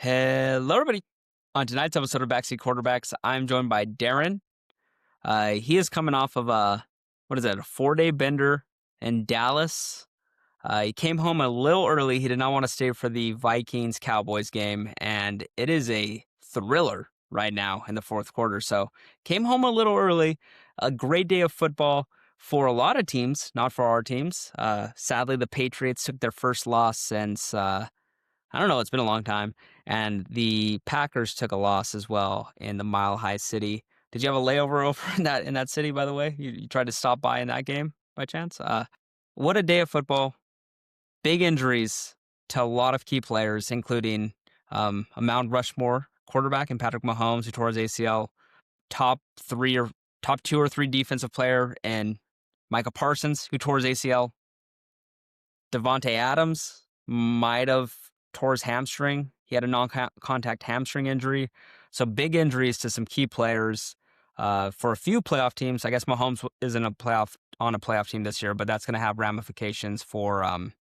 Hello, everybody. On tonight's episode of Backseat Quarterbacks, I'm joined by Darren. He is coming off of a 4-day bender in Dallas. He came home a little early. He did not want to stay for the Vikings-Cowboys game, and it is a thriller right now in the fourth quarter. So came home a little early. A great day of football for a lot of teams, not for our teams. Sadly, the Patriots took their first loss since I don't know. It's been a long time. And the Packers took a loss as well in the Mile High City. Did you have a layover over in that city, by the way? You tried to stop by in that game by chance? What a day of football. Big injuries to a lot of key players, including a Mount Rushmore quarterback in Patrick Mahomes, who tore his ACL. Top two or three defensive player in Micah Parsons, who tore his ACL. Devontae Adams might have tore his hamstring. He had a non-contact hamstring injury. So big injuries to some key players for a few playoff teams. I guess Mahomes isn't on a playoff team this year, but that's going to have ramifications for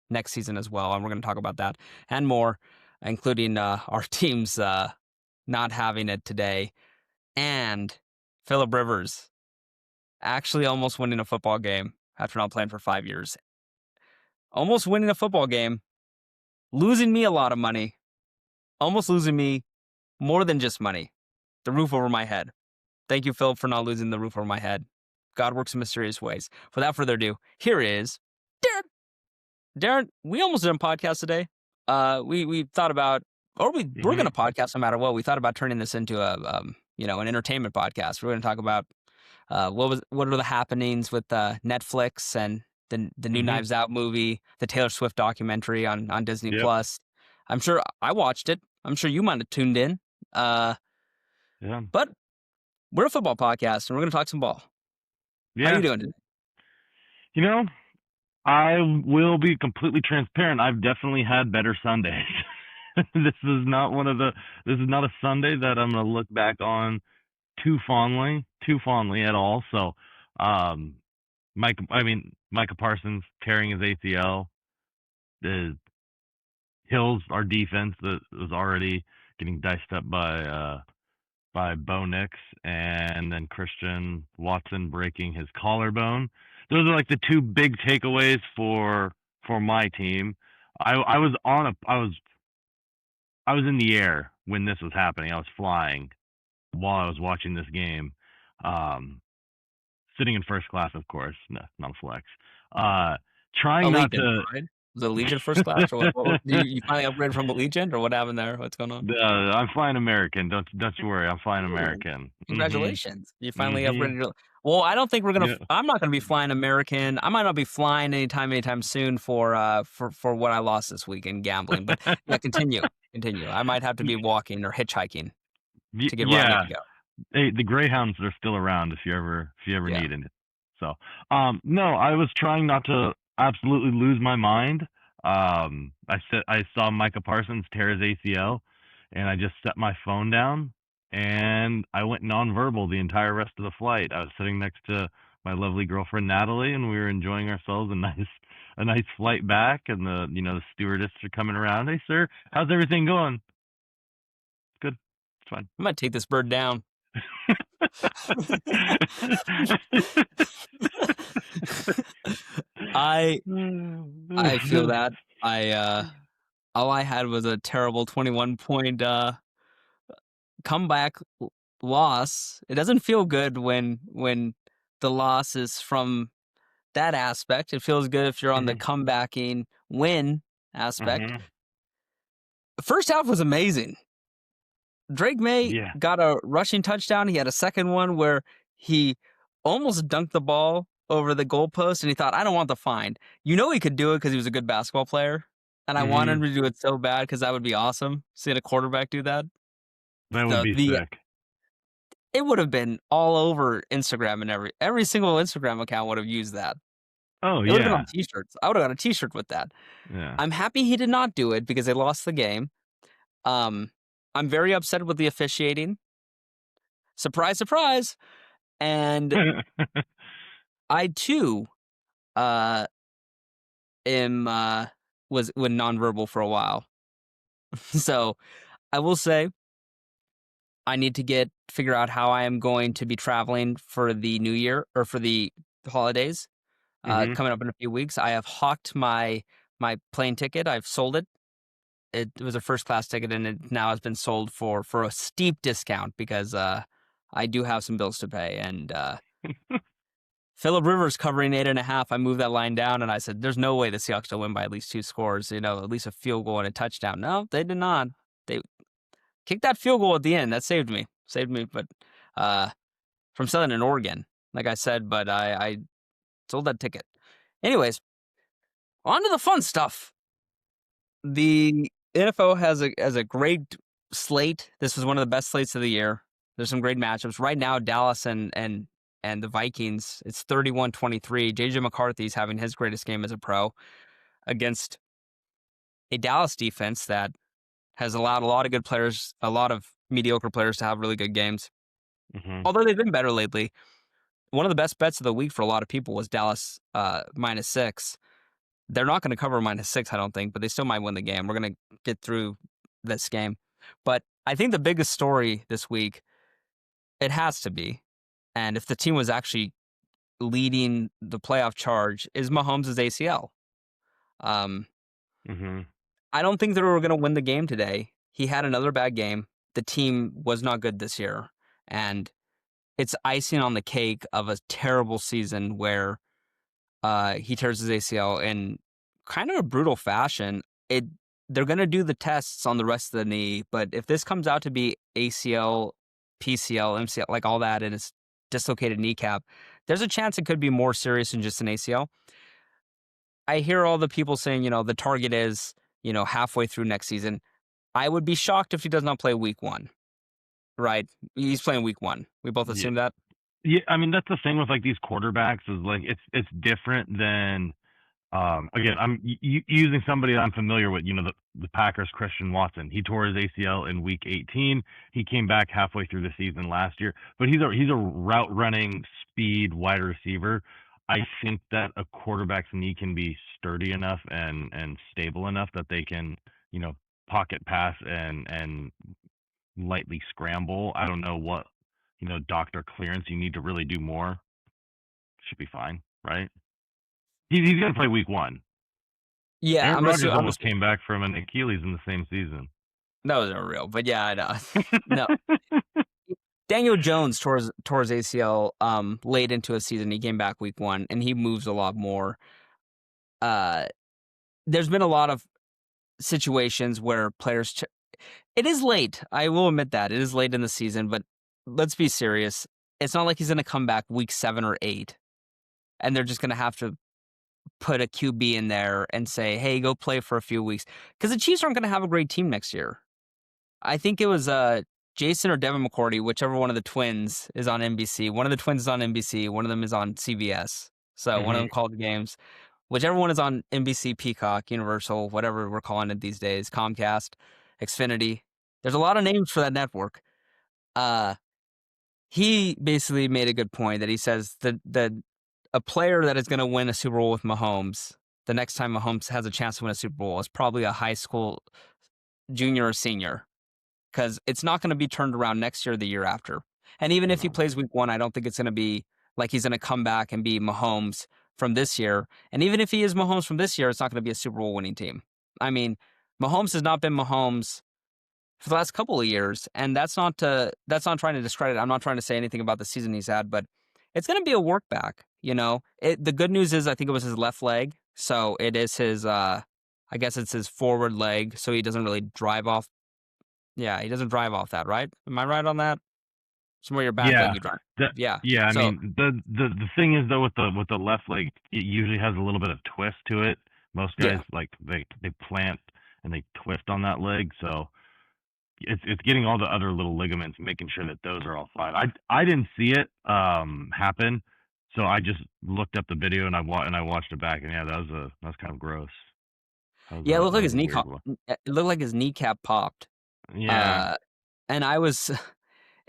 next season as well. And we're going to talk about that and more, including our teams not having it today. And Phillip Rivers actually almost winning a football game after not playing for 5 years. Almost winning a football game, losing me a lot of money, almost losing me more than just money, the roof over my head. Thank you, Phil, for not losing the roof over my head. God works in mysterious ways. Without further ado, here is Darren. Darren, we almost did a podcast today. We thought about, or we're going to podcast no matter what. We thought about turning this into an entertainment podcast. We're going to talk about what are the happenings with Netflix and the new Knives Out movie, the Taylor Swift documentary on Disney Plus. I'm sure I watched it. I'm sure you might have tuned in. But we're a football podcast, and we're going to talk some ball. How are you doing today? I will be completely transparent. I've definitely had better Sundays. This is not a Sunday that I'm going to look back on too fondly at all. So, Micah Parsons tearing his ACL. The Hills, our defense, that was already getting diced up by Bo Nix, and then Christian Watson breaking his collarbone. Those are like the two big takeaways for my team. I was in the air when this was happening. I was flying while I was watching this game. Sitting in first class, of course. No, not a flex. Trying not to. Right? Was it Allegiant first class, or what? You finally upgraded from Allegiant, or what happened there? What's going on? I'm flying American. Don't you worry. I'm flying American. Congratulations! You finally upgraded. Well, I don't think we're gonna. I'm not gonna be flying American. I might not be flying anytime soon for what I lost this week in gambling. But yeah, continue. I might have to be walking or hitchhiking to get where I need to go. Hey, the Greyhounds are still around if you ever needed it. So, no, I was trying not to absolutely lose my mind. I saw Micah Parsons tear his ACL, and I just set my phone down and I went nonverbal the entire rest of the flight. I was sitting next to my lovely girlfriend Natalie, and we were enjoying ourselves a nice flight back. And the stewardess are coming around. Hey, sir, how's everything going? Good, it's fine. I might take this bird down. I feel that. All I had was a terrible 21-point comeback loss. It doesn't feel good when the loss is from that aspect. It feels good if you're on the comebacking win aspect. The first half was amazing. Drake May got a rushing touchdown. He had a second one where he almost dunked the ball over the goalpost, and he thought, I don't want the fine. He could do it because he was a good basketball player, and I wanted him to do it so bad because that would be awesome, seeing a quarterback do that. That would be sick. It would have been all over Instagram, and every single Instagram account would have used that. Oh, it would have been on T-shirts. I would have got a T-shirt with that. Yeah. I'm happy he did not do it because they lost the game. I'm very upset with the officiating. Surprise, surprise. And I too was nonverbal for a while. So I will say I need to figure out how I am going to be traveling for the new year or for the holidays Mhm. coming up in a few weeks. I have hawked my plane ticket. I've sold it. It was a first class ticket, and it now has been sold for a steep discount because I do have some bills to pay. And Phillip Rivers covering 8.5. I moved that line down, and I said, "There's no way the Seahawks will win by at least 2 scores. At least a field goal and a touchdown." No, they did not. They kicked that field goal at the end. That saved me. Saved me, but uh, from selling in Oregon, like I said. But I sold that ticket. Anyways, on to the fun stuff. The NFL has a great slate. This was one of the best slates of the year. There's some great matchups. Right now, Dallas and the Vikings, it's 31-23. JJ McCarthy's having his greatest game as a pro against a Dallas defense that has allowed a lot of good players, a lot of mediocre players to have really good games. Mhm. Although they've been better lately. One of the best bets of the week for a lot of people was Dallas -6. They're not going to cover -6, I don't think, but they still might win the game. We're going to get through this game. But I think the biggest story this week, it has to be, and if the team was actually leading the playoff charge, is Mahomes' ACL. Um, Mhm. I don't think they were going to win the game today. He had another bad game. The team was not good this year. And it's icing on the cake of a terrible season where he tears his ACL in kind of a brutal fashion. They're going to do the tests on the rest of the knee, but if this comes out to be ACL, PCL, MCL, like all that, and it's dislocated kneecap, there's a chance it could be more serious than just an ACL. I hear all the people saying, the target is, halfway through next season. I would be shocked if he does not play week 1, right? He's playing week 1. We both Yeah. assume that. Yeah, I mean, that's the thing with, like, these quarterbacks is, like, it's different than, again, I'm using somebody that I'm familiar with, the Packers, Christian Watson. He tore his ACL in week 18. He came back halfway through the season last year, but he's a route running speed wide receiver. I think that a quarterback's knee can be sturdy enough and stable enough that they can, you know, pocket pass and lightly scramble. I don't know what, doctor clearance you need to really do more. Should be fine, right? He's gonna play week 1. Yeah, Aaron I'm Rodgers assuming. almost came back from an Achilles in the same season. That was real, but yeah, I know. No, Daniel Jones tore his ACL late into a season. He came back week 1, and he moves a lot more. Uh, there's been a lot of situations where players. It is late. I will admit that it is late in the season, but let's be serious. It's not like he's going to come back week 7 or 8, and they're just going to have to put a QB in there and say, "Hey, go play for a few weeks," because the Chiefs aren't going to have a great team next year. I think it was Jason or Devin McCourty, whichever one of the twins is on NBC. One of the twins is on NBC. One of them is on CBS. So one of them Mhm. called the games. Whichever one is on NBC, Peacock, Universal, whatever we're calling it these days, Comcast, Xfinity. There's a lot of names for that network. Uh, he basically made a good point that he says that a player that is going to win a Super Bowl with Mahomes, the next time Mahomes has a chance to win a Super Bowl, is probably a high school junior or senior, because it's not going to be turned around next year or the year after. And even if he No. plays week 1, I don't think it's going to be like he's going to come back and be Mahomes from this year. And even if he is Mahomes from this year, it's not going to be a Super Bowl winning team. I mean, Mahomes has not been Mahomes for the last couple of years, and that's not trying to discredit. I'm not trying to say anything about the season he's had, but it's going to be a work back. The good news is I think it was his left leg, so it is his. I guess it's his forward leg, so he doesn't really drive off. Yeah, he doesn't drive off that, right? Am I right on that? Somewhere your back leg Yeah. you drive. That Yeah. yeah, I So mean, the thing is though with the left leg, it usually has a little bit of twist to it. Most guys yeah, like they plant and they twist on that leg, so it's getting all the other little ligaments, making sure that those are all fine. I didn't see it happen, so I just looked up the video and I watched it back, and yeah, that was kind of gross. yeah. It looked That like was his a weird one. it looked like his kneecap popped. Yeah. Uh, and I was.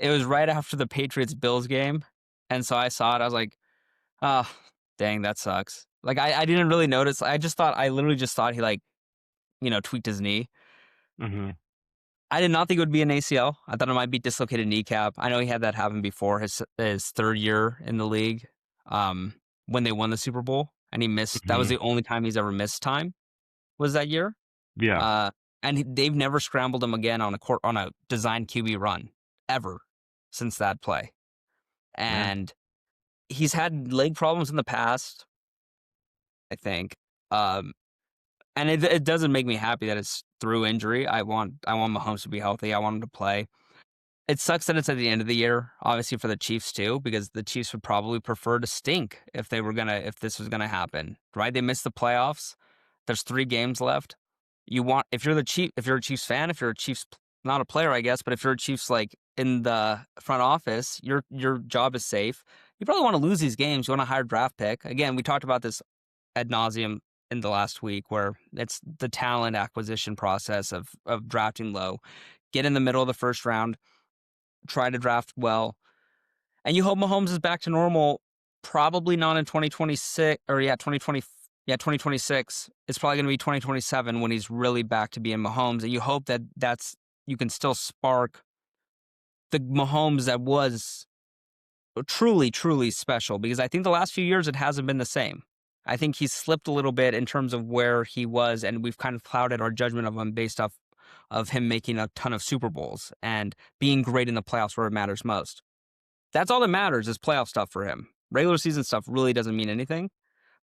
It was right after the Patriots Bills game, and so I saw it. I was like, oh, dang, that sucks. Like I didn't really notice. I literally just thought he, like, tweaked his knee. Mhm. I did not think it would be an ACL. I thought it might be dislocated kneecap. I know he had that happen before his third year in the league, when they won the Super Bowl, and he missed. That was Hmm. the only time he's ever missed time. Was that year? Yeah. Uh, and they've never scrambled him again on a designed QB run ever since that play. Yeah. And he's had leg problems in the past, I think. Um, and it doesn't make me happy that it's through injury. I want Mahomes to be healthy. I want him to play. It sucks that it's at the end of the year, obviously for the Chiefs too, because the Chiefs would probably prefer to stink if this was gonna happen, right? They missed the playoffs. There's 3 games left. If you're a Chiefs fan, if you're a Chiefs not a player, I guess, but if you're a Chiefs like in the front office, your job is safe. You probably want to lose these games. You want a higher draft pick. Again, we talked about this ad nauseum in the last week, where it's the talent acquisition process of drafting low. Get in the middle of the first round, try to draft well, and you hope Mahomes is back to normal. Probably not in 2026 or 2020. Yeah, 2026. It's probably going to be 2027 when he's really back to being Mahomes. And you hope that you can still spark the Mahomes that was truly, truly special, because I think the last few years it hasn't been the same. I think he's slipped a little bit in terms of where he was, and we've kind of clouded our judgment of him based off of him making a ton of Super Bowls and being great in the playoffs where it matters most. That's all that matters, is playoff stuff for him. Regular season stuff really doesn't mean anything.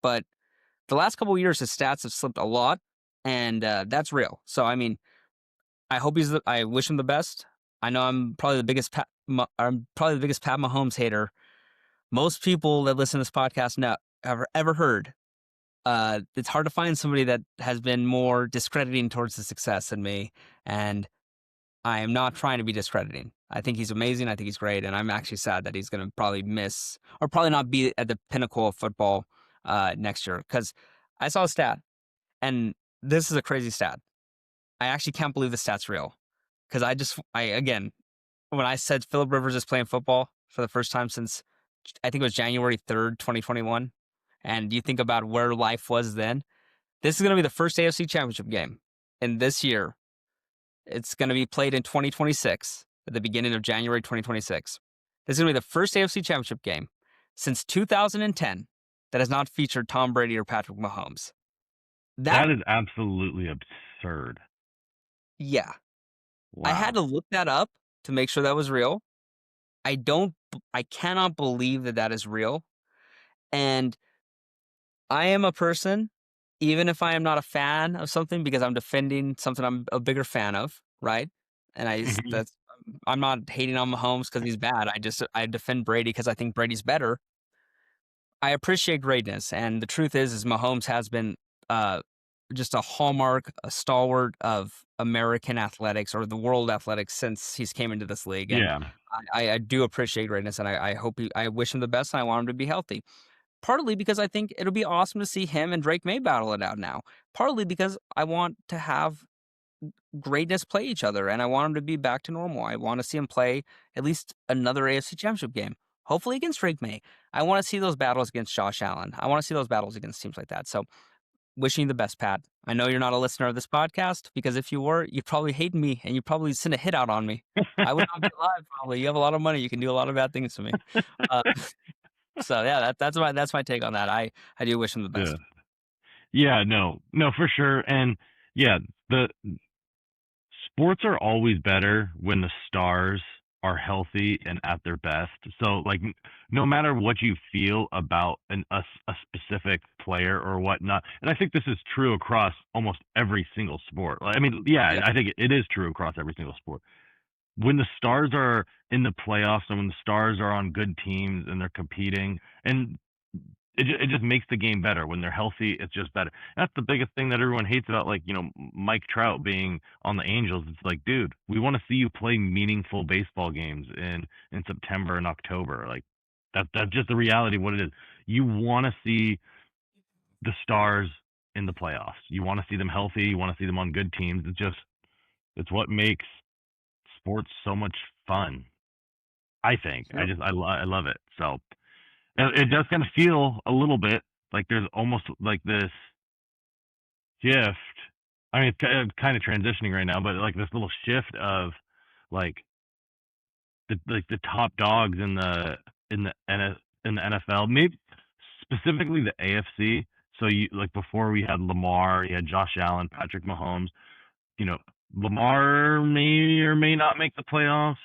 But the last couple of years, his stats have slipped a lot, and that's real. So I mean, I wish him the best. I know I'm probably the biggest Pat Mahomes hater most people that listen to this podcast know ever heard. It's hard to find somebody that has been more discrediting towards the success than me, and I am not trying to be discrediting. I think he's amazing. I think he's great, and I'm actually sad that he's going to probably miss or probably not be at the pinnacle of football next year. Because I saw a stat, and this is a crazy stat. I actually can't believe the stat's real. Because again, when I said Philip Rivers is playing football for the first time since I think it was January 3rd, 2021, and you think about where life was then, this is going to be the first AFC Championship game in this year. It's going to be played in 2026, at the beginning of January 2026. This is going to be the first AFC Championship game since 2010 that has not featured Tom Brady or Patrick Mahomes. That is absolutely absurd. Yeah. I had Wow. to look that up to make sure that was real. I cannot believe that that is real. And I am a person, even if I am not a fan of something because I'm defending something I'm a bigger fan of, right? And Mhm. I'm not hating on Mahomes because he's bad. I defend Brady because I think Brady's better. I appreciate greatness, and the truth is Mahomes has been uh, just a hallmark, a stalwart of American athletics or the world athletics since he's came into this league. And Yeah. I do appreciate greatness, and I wish him the best, and I want him to be healthy. Partly because I think it'll be awesome to see him and Drake May battle it out now. Partly because I want to have greatness play each other, and I want him to be back to normal. I want to see him play at least another AFC Championship game, hopefully against Drake May. I want to see those battles against Josh Allen. I want to see those battles against teams like that. So, wishing you the best, Pat. I know you're not a listener of this podcast, because if you were, you'd probably hate me and you'd probably send a hit out on me. I would not be alive, probably. You have a lot of money. You can do a lot of bad things to me. Uh, so yeah, that's my take on that. I do wish him the Yeah. best. Yeah, no, for sure. And yeah, the sports are always better when the stars are healthy and at their best. So like no matter what you feel about a specific player or whatnot, and I think this is true across almost every single sport. I mean, yeah, Yeah. I think it is true across every single sport. When the stars are in the playoffs and when the stars are on good teams and they're competing, and it just makes the game better when they're healthy. It's just better. That's the biggest thing that everyone hates about, like, Mike Trout being on the Angels. It's like, dude, we want to see you play meaningful baseball games in September and October. Like that's just the reality of what it is. You want to see the stars in the playoffs. You want to see them healthy. You want to see them on good teams. It's what makes sports so much fun. I think. Yep. I love it. So it does kind of feel a little bit like there's almost like this shift I mean, it's kind of transitioning right now, but like this little shift of like the top dogs in the in the NFL, maybe specifically the AFC. So you like before we had Lamar, you had Josh Allen, Patrick Mahomes. You know, Lamar may or may not make the playoffs.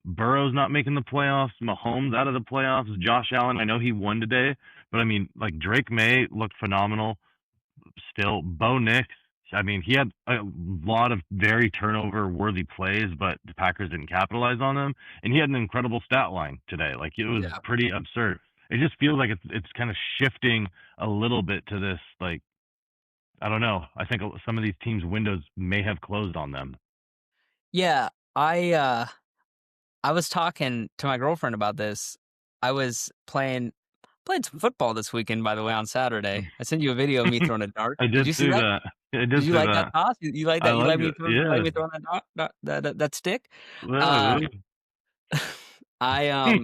Burrow's not making the playoffs. Mahomes out of the playoffs. Josh Allen, I know he won today, but I mean, like Drake May looked phenomenal still. Bo Nix, I mean, he had a lot of very turnover worthy plays, but the Packers didn't capitalize on them. And he had an incredible stat line today. Like it was Yeah. pretty absurd. It just feels like it's kind of shifting a little bit to this. Like I don't know. I think some of these teams' windows may have closed on them. Yeah, I was talking to my girlfriend about this. I was playing some football this weekend, by the way, on Saturday. I sent you a video of me throwing a dart. I Did did you see see that? that. I Did did you see like that that. toss? You like I that? You like like me it. throwing Yeah. that stick? Yeah. Uh, I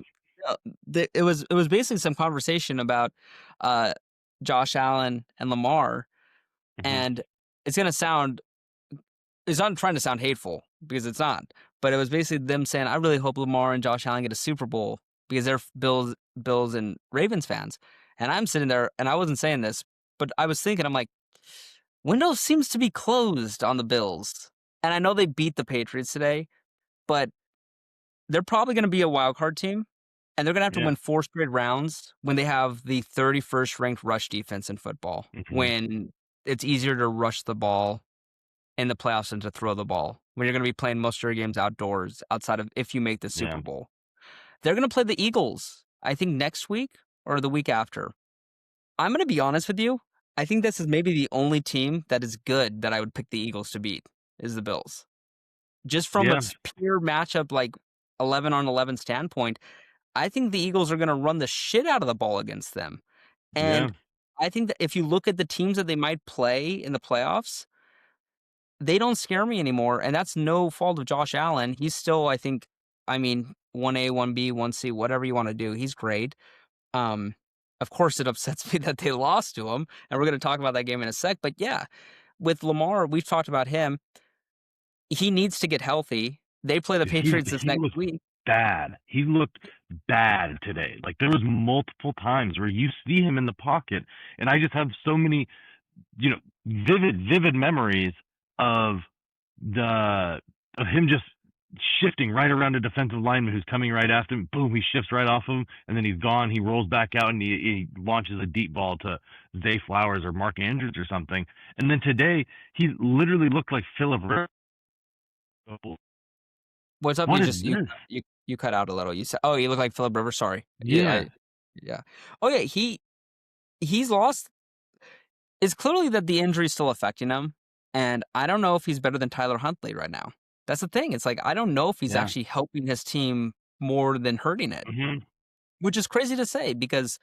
it was basically some conversation about uh Josh Allen and Lamar, Mhm. and it's gonna sound it's not trying to sound hateful because it's not, but it was basically them saying, I really hope Lamar and Josh Allen get a Super Bowl because they're Bills and Ravens fans. And I'm sitting there and I wasn't saying this, but I was thinking, I'm like, window seems to be closed on the Bills. And I know they beat the Patriots today, but they're probably going to be a wild card team. And they're going to have to Yeah. win 4 straight rounds when they have the 31st ranked rush defense in football, Mhm. when it's easier to rush the ball in the playoffs than to throw the ball, when you're going to be playing most of your games outdoors outside of if you make the Yeah. Super Bowl. They're going to play the Eagles, I think next week or the week after. I'm going to be honest with you. I think this is maybe the only team that is good that I would pick the Eagles to beat is the Bills. Just from a Yeah. pure matchup, like 11 on 11 standpoint, I think the Eagles are going to run the shit out of the ball against them. Yeah. And I think that if you look at the teams that they might play in the playoffs, they don't scare me anymore, and that's no fault of Josh Allen. He's still, I think, I mean, 1A, 1B, 1C, whatever you wanna do, he's great. Um, of course, it upsets me that they lost to him, and we're gonna talk about that game in a sec, but yeah, with Lamar, we've talked about him. He needs to get healthy. They play the Dude, he Patriots this he next looked week. bad. He looked bad today. Like there was multiple times where you see him in the pocket, and I just have so many, you know, vivid memories of the of him just shifting right around a defensive lineman who's coming right after him. Boom, he shifts right off him, and then he's gone. He rolls back out and he launches a deep ball to Zay Flowers or Mark Andrews or something. And then today, he literally looked like Philip Rivers. What's up? What You is just this? you cut out a little. You said, "Oh, you look like Philip Rivers." Sorry. Yeah, Yeah. Oh, yeah, he's lost. It's clearly that the injury is still affecting him, and I don't know if he's better than Tyler Huntley right now. That's the thing. It's like I don't know if he's yeah. actually helping his team more than hurting it, Hmm. which is crazy to say because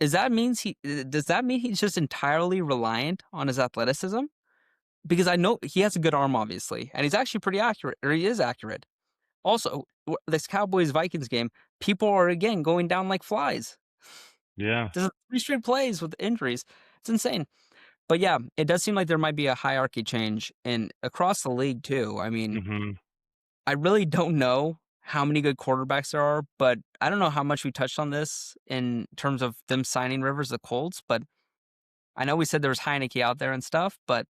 does that mean he's just entirely reliant on his athleticism? Because I know he has a good arm, obviously, and he's actually pretty accurate, or he is accurate. Also, this Cowboys Vikings game, people are again going down like flies. Yeah. There's 3 straight plays with injuries. It's insane. But yeah, it does seem like there might be a hierarchy change in across the league too. I mean, Hmm. I really don't know how many good quarterbacks there are, but I don't know how much we touched on this in terms of them signing Rivers the Colts, but I know we said there was Heineke out there and stuff, but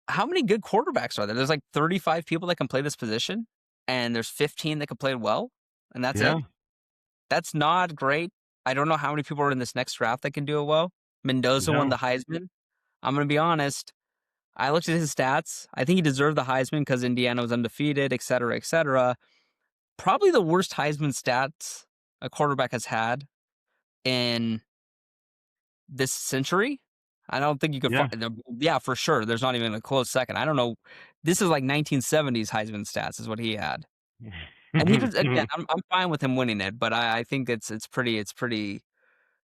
how many good quarterbacks are there? There's like 35 people that can play this position, and there's 15 that can play it well, and that's Yeah. it. That's not great. I don't know how many people are in this next draft that can do it well. Mendoza won No. the Heisman. I'm gonna be honest. I looked at his stats. I think he deserved the Heisman because Indiana was undefeated, et cetera, et cetera. Probably the worst Heisman stats a quarterback has had in this century. I don't think you could Yeah. find. Yeah, for sure. There's not even a close second. I don't know. This is like 1970s Heisman stats is what he had, and he just again. I'm fine with him winning it, but I think it's pretty.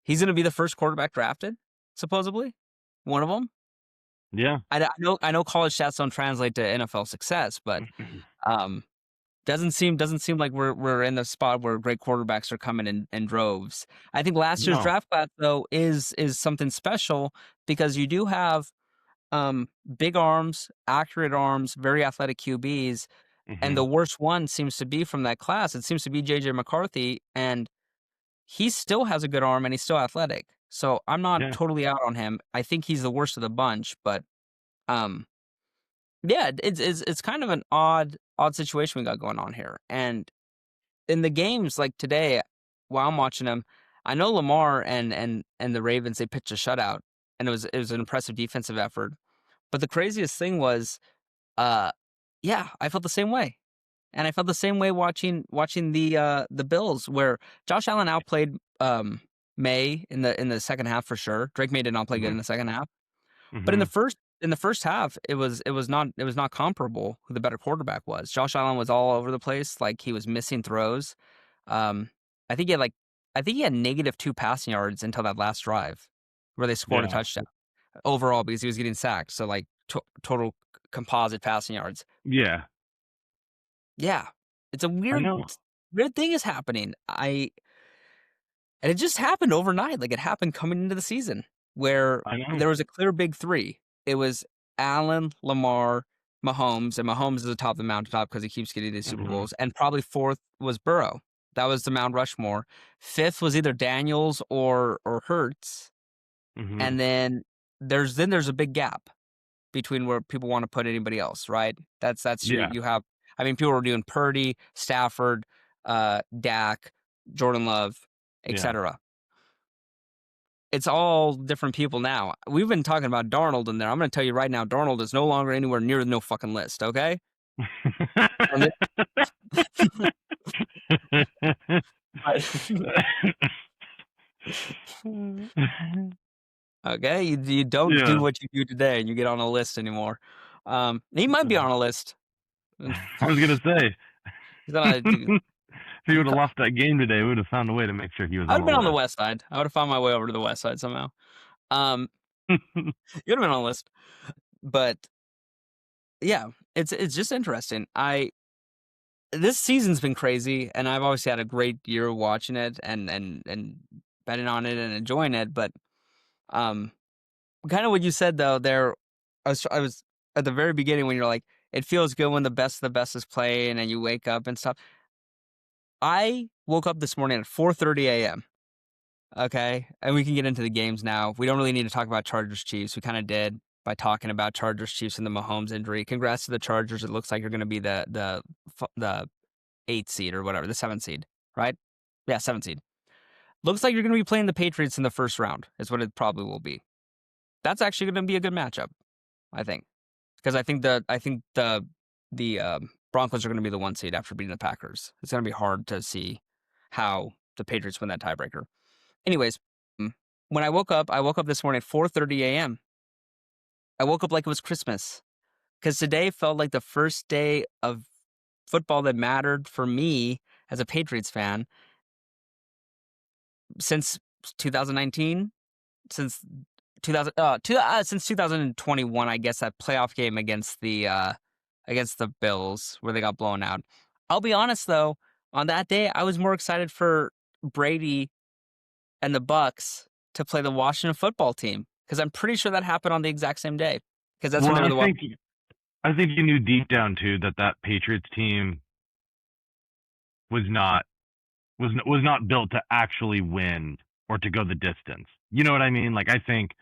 He's going to be the first quarterback drafted, supposedly, one of them. Yeah. I know college stats don't translate to NFL success, but um, doesn't seem like we're in the spot where great quarterbacks are coming in droves. I think last year's No. draft class though is something special because you do have big arms, accurate arms, very athletic QBs, and the worst one seems to be from that class. It seems to be JJ McCarthy, and he still has a good arm and he's still athletic. So I'm not Yeah. totally out on him. I think he's the worst of the bunch, but um, yeah, it's kind of an odd situation we got going on here. And in the games like today, while I'm watching them, I know Lamar and the Ravens, they pitched a shutout, and it was an impressive defensive effort. But the craziest thing was, yeah, I felt the same way. And I felt the same way watching the Bills, where Josh Allen outplayed May in the second half for sure. Drake May did not play good in the second half, but in the first half, it was not comparable who the better quarterback was. Josh Allen was all over the place, like he was missing throws. Um, I think he had -2 passing yards until that last drive, where they scored a Yeah. touchdown overall because he was getting sacked. So like total composite passing yards. Yeah. Yeah, it's a I know. weird thing is happening. And it just happened overnight. Like it happened coming into the season where I know. there was a clear big three. It was Allen, Lamar, Mahomes, and Mahomes is atop the mountaintop because he keeps getting these Super Bowls. And probably fourth was Burrow. That was the Mount Rushmore. Fifth was either Daniels or Hurts. And then there's a big gap between where people want to put anybody else, right? That's Yeah. you have. I mean, people were doing Purdy, Stafford, Dak, Jordan Love, Yeah. etc. It's all different people now. We've been talking about Darnold in there. I'm going to tell you right now, Darnold is no longer anywhere near no fucking list. Okay. Okay, you don't do Yeah. what you do today, and you get on a list anymore. He might be on a list. I was gonna say, He's gonna do. if he would have lost that game today, we would have found a way to make sure he was I on would have the been on the list. west side. I would have found my way over to the west side somehow. You would have been on the list, but yeah, it's just interesting. This season's been crazy, and I've obviously had a great year watching it and betting on it and enjoying it. But kind of what you said though, there, I was at the very beginning when you're like, it feels good when the best of the best is playing, and you wake up and stuff. I woke up this morning at 4:30 a.m. Okay, and we can get into the games now. We don't really need to talk about Chargers Chiefs. We kind of did by talking about Chargers Chiefs and the Mahomes injury. Congrats to the Chargers. It looks like you're going to be the 8th seed or whatever, the 7th seed, right? Yeah, 7th seed. Looks like you're going to be playing the Patriots in the first round. Is what it probably will be. That's actually going to be a good matchup, I think, because I think the Broncos are going to be the 1 seed after beating the Packers. It's going to be hard to see how the Patriots win that tiebreaker. Anyways, when I woke up this morning at 4:30 a.m. I woke up like it was Christmas because today felt like the first day of football that mattered for me as a Patriots fan since 2019, since 2021, I guess, that playoff game against the Bills where they got blown out. I'll be honest though, on that day I was more excited for Brady and the Bucks to play the Washington football team because I'm pretty sure that happened on the exact same day because that's when they were the I think you knew deep down too that Patriots team was not built to actually win or to go the distance. You know what I mean? Like I think,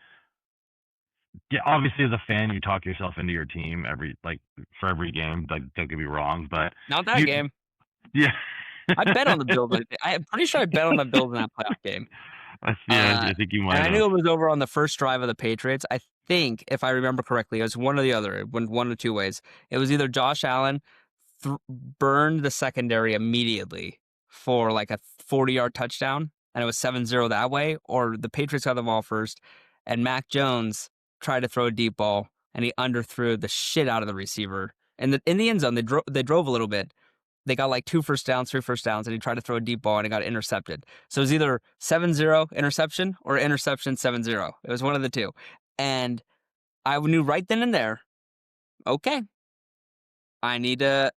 yeah, obviously as a fan you talk yourself into your team for every game. Like don't get me wrong, but not that game. Yeah. I bet on the Bills. I'm pretty sure I bet on the Bills in that playoff game. I think you might and have. I knew it was over on the first drive of the Patriots. I think, if I remember correctly, it was one or the other. It went one of two ways. It was either Josh Allen burned the secondary immediately for like a 40-yard touchdown, and it was 7-0 that way, or the Patriots got the ball first, and Mac Jones tried to throw a deep ball, and he underthrew the shit out of the receiver. And in the end zone, they drove a little bit. They got like 2 first downs, 3 first downs, and he tried to throw a deep ball and it got intercepted. So it was either 7-0 interception or interception 7-0. It was one of the two. And I knew right then and there, okay, I need to.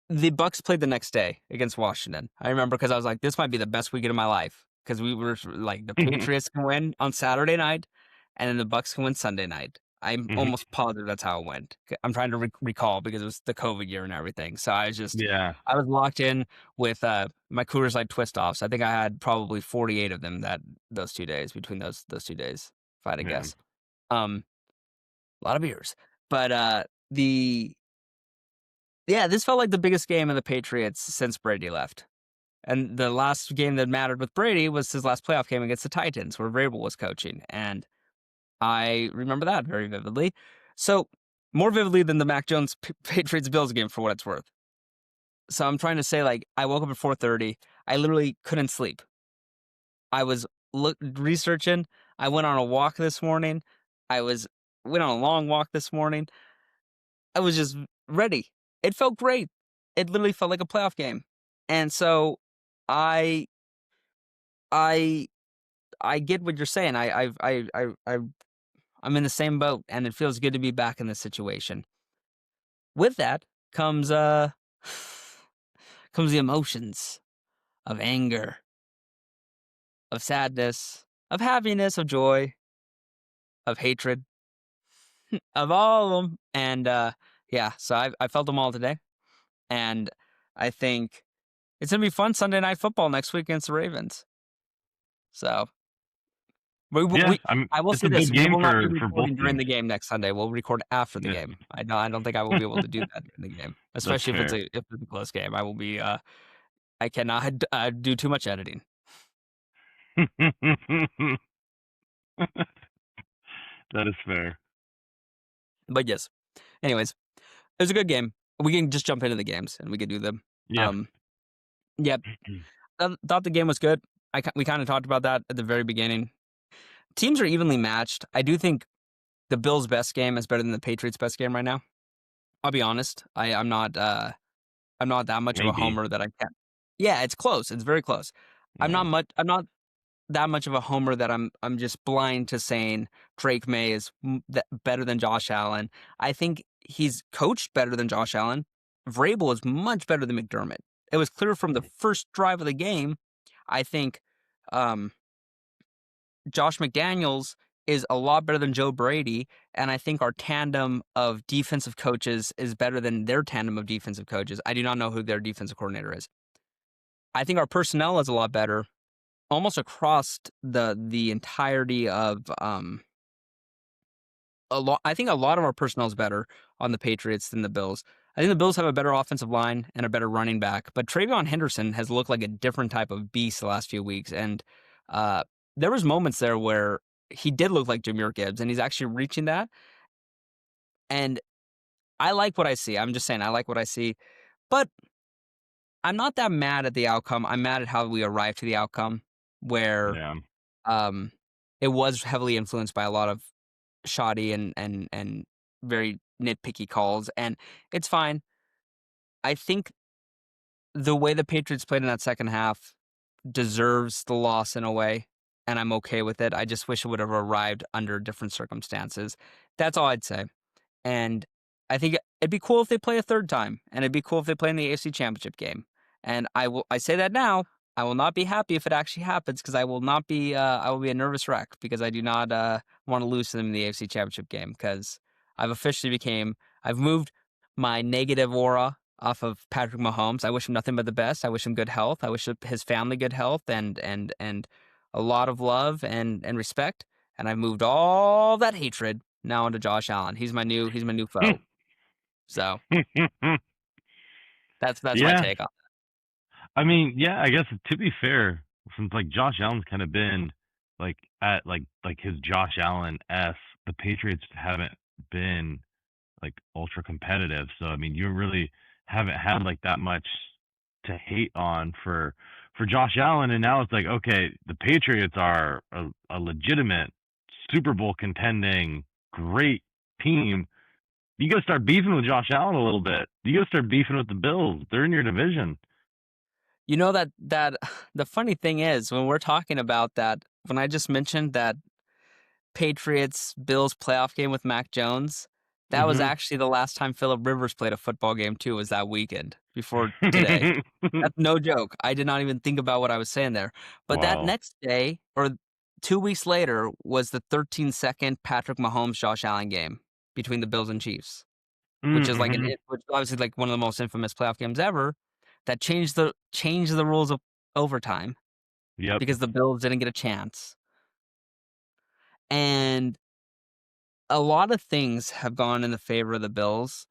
The Bucks played the next day against Washington. I remember because I was like, this might be the best weekend of my life because we were like, the Patriots can win on Saturday night and then the Bucks can win Sunday night. I'm Mhm. almost positive that's how it went. I'm trying to recall because it was the COVID year and everything. So I was locked in with my Coors Light twist offs. I think I had probably 48 of them those 2 days between those 2 days, if I had to Yeah. guess. A lot of beers. But the yeah, this felt like the biggest game of the Patriots since Brady left. And the last game that mattered with Brady was his last playoff game against the Titans, where Vrabel was coaching. And I remember that very vividly. So, more vividly than the Mac Jones Patriots Bills game, for what it's worth. So, I'm trying to say, like, I woke up at 4:30. I literally couldn't sleep. I was researching. I went on a walk this morning. I went on a long walk this morning. I was just ready. It felt great. It literally felt like a playoff game. And so, I I I get what you're saying. I'm in the same boat, and it feels good to be back in this situation. With that comes comes the emotions of anger, of sadness, of happiness, of joy, of hatred, of all of them. And yeah, so I felt them all today, and I think it's gonna be fun Sunday night football next week against the Ravens. So Yeah, I will it's say a this: big we game will not be for both recording during teams. the game next Sunday. We'll record after the Yeah, game. I don't think I will be able to do that during the game, that's especially fair. if it's a close game. I will be I cannot do too much editing. That is fair. But yes. Anyways, it was a good game. We can just jump into the games and we can do them. Yeah. Um, yeah, thought the game was good. We kind of talked about that at the very beginning. Teams are evenly matched. I do think the Bills' best game is better than the Patriots' best game right now. I'll be honest. I'm not that much of a Maybe. homer that I can't. Yeah, it's close. It's very close. Yeah. I'm not that much of a homer that I'm just blind to saying Drake May is better than Josh Allen. I think he's coached better than Josh Allen. Vrabel is much better than McDermott. It was clear from the first drive of the game. I think um, Josh McDaniels is a lot better than Joe Brady, and I think our tandem of defensive coaches is better than their tandem of defensive coaches. I do not know who their defensive coordinator is. I think our personnel is a lot better almost across the entirety of I think a lot of our personnel is better on the Patriots than the Bills. I think the Bills have a better offensive line and a better running back, but Travion Henderson has looked like a different type of beast the last few weeks, and uh, there was moments there where he did look like Jahmyr Gibbs, and he's actually reaching that. And I like what I see. I'm just saying I like what I see, but I'm not that mad at the outcome. I'm mad at how we arrived to the outcome, where Yeah. um, it was heavily influenced by a lot of shoddy and very nitpicky calls, and it's fine. I think the way the Patriots played in that second half deserves the loss in a way, and I'm okay with it. I just wish it would have arrived under different circumstances. That's all I'd say. And I think it'd be cool if they play a third time, and it'd be cool if they play in the AFC Championship game. And I say that now. I will not be happy if it actually happens because I will be a nervous wreck because I do not want to lose to them in the AFC Championship game because I've moved my negative aura off of Patrick Mahomes. I wish him nothing but the best. I wish him good health. I wish his family good health and a lot of love and respect. And I've moved all that hatred now onto Josh Allen. He's my new foe. So that's my Yeah. take on I mean, yeah, I guess to be fair, since like Josh Allen's kind of been like at like his Josh Allen s, the Patriots haven't been like ultra competitive. So I mean, you really haven't had like that much to hate on for Josh Allen, and now it's like, okay, the Patriots are a legitimate Super Bowl contending great team. You gotta start beefing with Josh Allen a little bit. You gotta start beefing with the Bills. They're in your division. You know that the funny thing is when we're talking about that, when I just mentioned that Patriots Bills playoff game with Mac Jones, that was Mm-hmm. actually the last time Philip Rivers played a football game too, was that weekend before today. That's no joke. I did not even think about what I was saying there. But that Wow. next day or 2 weeks later was the 13-second Patrick Mahomes Josh Allen game between the Bills and Chiefs, which is Mm-hmm. which is obviously like one of the most infamous playoff games ever. That changed the rules of overtime Yep. because the Bills didn't get a chance. And a lot of things have gone in the favor of the Bills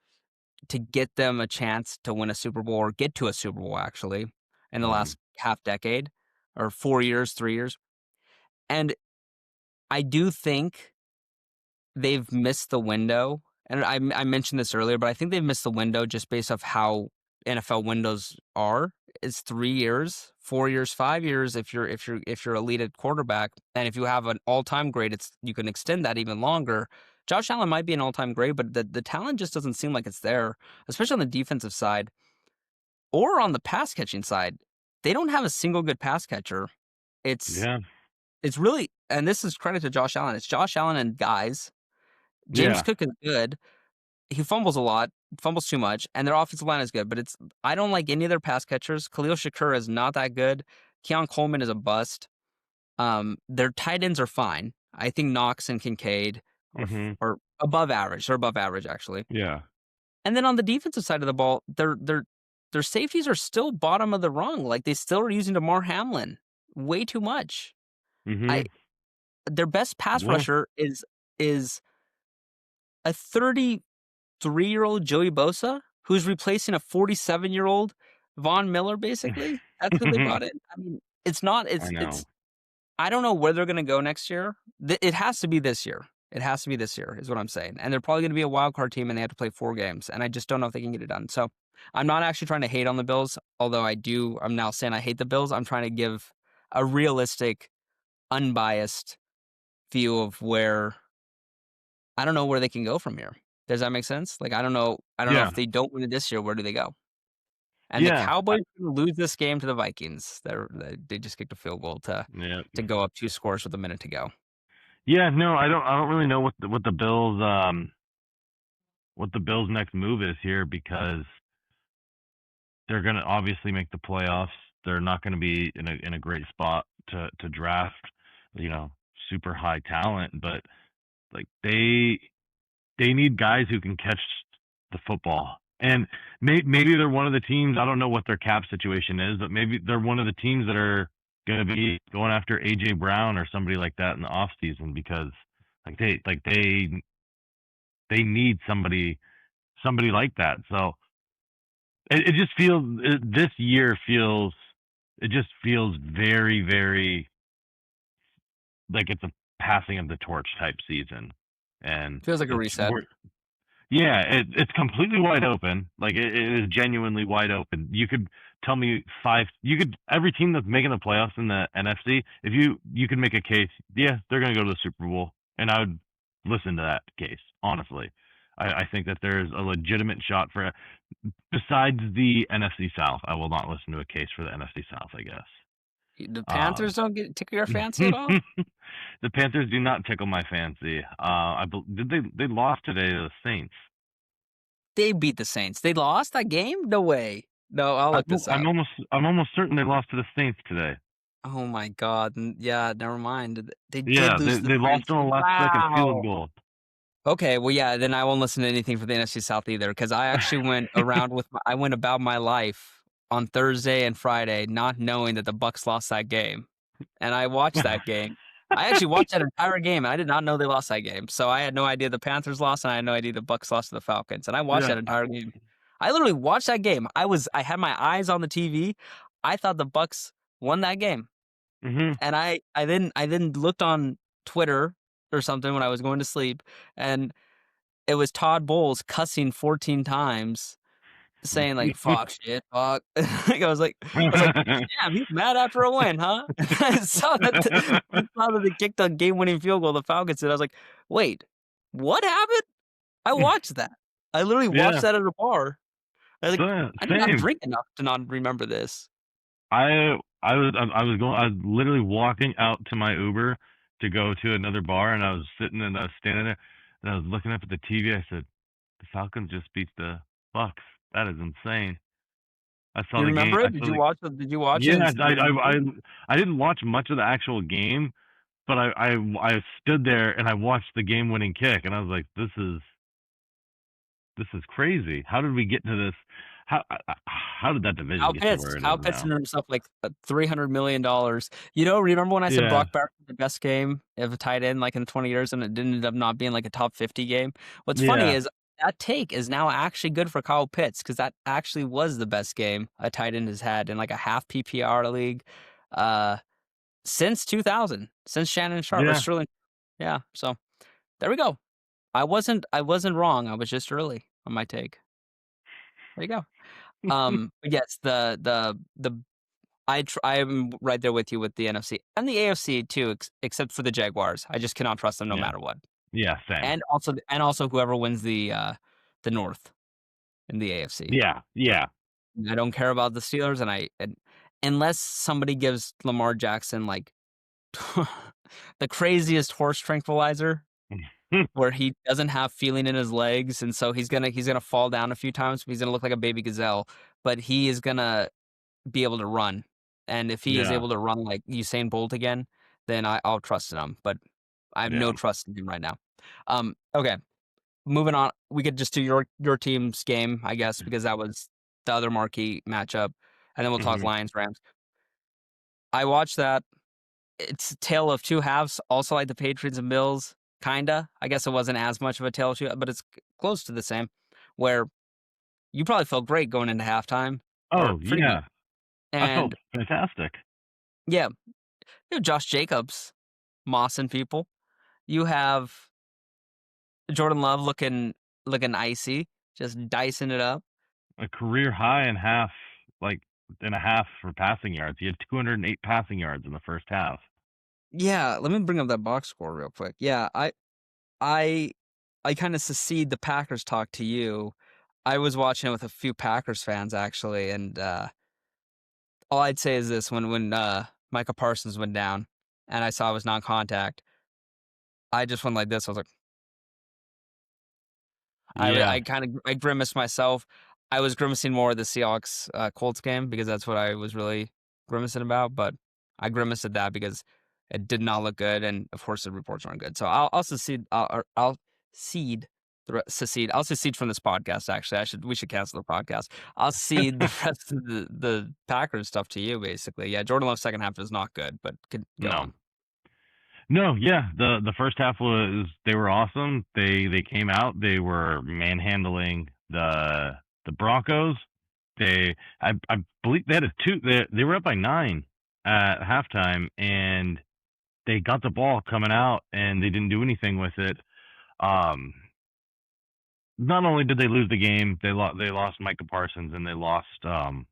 to get them a chance to win a Super Bowl or get to a Super Bowl actually in the last half decade or 4 years, 3 years. And I do think they've missed the window. And I mentioned this earlier, but I think they've missed the window just based off how NFL windows are. It's 3 years, 4 years, 5 years if you're elite at quarterback. And if you have an all-time grade, you can extend that even longer. Josh Allen might be an all-time grade, but the talent just doesn't seem like it's there, especially on the defensive side or on the pass catching side. They don't have a single good pass catcher. It's really, and this is credit to Josh Allen. It's Josh Allen and guys. James Cook is good. He fumbles a lot, fumbles too much, and their offensive line is good. But I don't like any of their pass catchers. Khalil Shakur is not that good. Keon Coleman is a bust. Their tight ends are fine. I think Knox and Kincaid are above average. They're above average actually. Yeah. And then on the defensive side of the ball, their safeties are still bottom of the rung. Like they still are using Damar Hamlin way too much. Their best pass rusher is a 33-year-old Joey Bosa who's replacing a 47-year-old Von Miller. Basically, that's who they brought in. I mean, it's not. It's. I don't know where they're going to go next year. It has to be this year. It has to be this year, is what I'm saying. And they're probably going to be a wild card team, and they have to play 4 games. And I just don't know if they can get it done. So I'm not actually trying to hate on the Bills, although I'm now saying I hate the Bills. I'm trying to give a realistic, unbiased view of where I don't know where they can go from here. Does that make sense? Like I don't know if they don't win it this year, where do they go? And the Cowboys lose this game to the Vikings. They just kicked a field goal to go up 2 scores with a minute to go. Yeah, no, I don't really know what the Bills' next move is here, because they're going to obviously make the playoffs. They're not going to be in a great spot to draft, super high talent, but like they need guys who can catch the football. And maybe they're one of the teams, I don't know what their cap situation is, but maybe they're one of the teams that are going to be going after AJ Brown or somebody like that in the offseason, because they need somebody like that. So it just feels, this year just feels very, very like it's a passing of the torch type season. And feels like a reset. Yeah, it's completely wide open. Like it is genuinely wide open. You could tell me every team that's making the playoffs in the NFC, if you could make a case, yeah, they're going to go to the Super Bowl, and I would listen to that case. Honestly, I think that there's a legitimate shot for it. Besides the NFC South, I will not listen to a case for the NFC South, I guess. The Panthers don't tickle your fancy at all? The Panthers do not tickle my fancy. They lost today to the Saints. They beat the Saints. They lost that game? No way. No, I'll look this up. I'm almost certain they lost to the Saints today. Oh my God! Yeah, never mind. They lost on a last-second field goal. Okay, well, yeah, then I won't listen to anything for the NFC South either, because I actually went about my life on Thursday and Friday not knowing that the Bucs lost that game, and I watched that game. I actually watched that entire game, and I did not know they lost that game. So I had no idea the Panthers lost, and I had no idea the Bucs lost to the Falcons. And I watched that entire game. I literally watched that game. I had my eyes on the TV. I thought the Bucs won that game, and I then looked on Twitter or something when I was going to sleep, and it was Todd Bowles cussing 14 times, saying like "fuck shit, fuck." I was like, damn, he's mad after a win, huh? I saw that they kicked a game-winning field goal. The Falcons did. I was like, wait, what happened? I watched that. I literally watched that at a bar. I was like, I did not drink enough to not remember this. I was literally walking out to my Uber to go to another bar, and I was sitting and I was standing there, and I was looking up at the TV. I said, the Falcons just beat the Bucs. That is insane. I saw the game. Remember it? Did you watch it? Yeah, I didn't watch much of the actual game, but I stood there and I watched the game-winning kick, and I was like, this is crazy. How did we get to this? How did that division get to where it Kyle is Pitts now? earned himself like $300 million. Remember when I said Yeah, Brock Bowers was the best game of a tight end like in 20 years, and it didn't end up not being like a top 50 game? What's funny yeah, is that take is now actually good for Kyle Pitts because that actually was the best game a tight end has had in like a half PPR league uh, since 2000, since Shannon Sharp or yeah. Sterling. Yeah, so there we go. I wasn't wrong. I was just early on my take. There you go. But yes, I'm right there with you with the NFC and the AFC too, except for the Jaguars. I just cannot trust them no Yeah, matter what. yeah, same. And also whoever wins the North in the AFC. Yeah, yeah. I don't care about the Steelers, and unless somebody gives Lamar Jackson like the craziest horse tranquilizer where he doesn't have feeling in his legs, and so he's gonna fall down a few times. He's gonna look like a baby gazelle, but he is gonna be able to run. And if he is Yeah, able to run like Usain Bolt again, then I'll trust in him. But I have yeah. no trust in him right now. Okay, moving on. We could just do your team's game, I guess, because that was the other marquee matchup, and then we'll talk Mhm. Lions Rams. I watched that. It's a tale of two halves, also like the Patriots and Bills, kinda. I guess it wasn't as much of a tale of two, but it's close to the same. Where you probably felt great going into halftime, or Oh, pretty good, yeah. I felt and fantastic. yeah, Josh Jacobs mossing people. You have Jordan Love looking icy, just dicing it up. A career high and half, like, and a half for passing yards. He had 208 passing yards in the first half. Yeah, let me bring up that box score real quick. Yeah, I I kind of secede the Packers talk to you. I was watching it with a few Packers fans actually, and all I'd say is this: when Micah Parsons went down, and I saw it was non-contact, I just went like this. I was like, Yeah. I kind of I grimaced myself. I was grimacing more at the Seahawks Colts game because that's what I was really grimacing about. But I grimaced at that because it did not look good, and of course the reports aren't good. So I'll secede. I'll cede. Secede. I'll secede from this podcast. Actually, we should cancel the podcast. I'll cede the rest of the Packers stuff to you. Basically, yeah. Jordan Love's second half is not good, but could go No. on No, yeah. The first half was they were awesome. They came out, they were manhandling the Broncos. I believe they had a two they were up by 9 at halftime, and they got the ball coming out and they didn't do anything with it. Um Not only did they lose the game, they lost Micah Parsons, and they lost I'm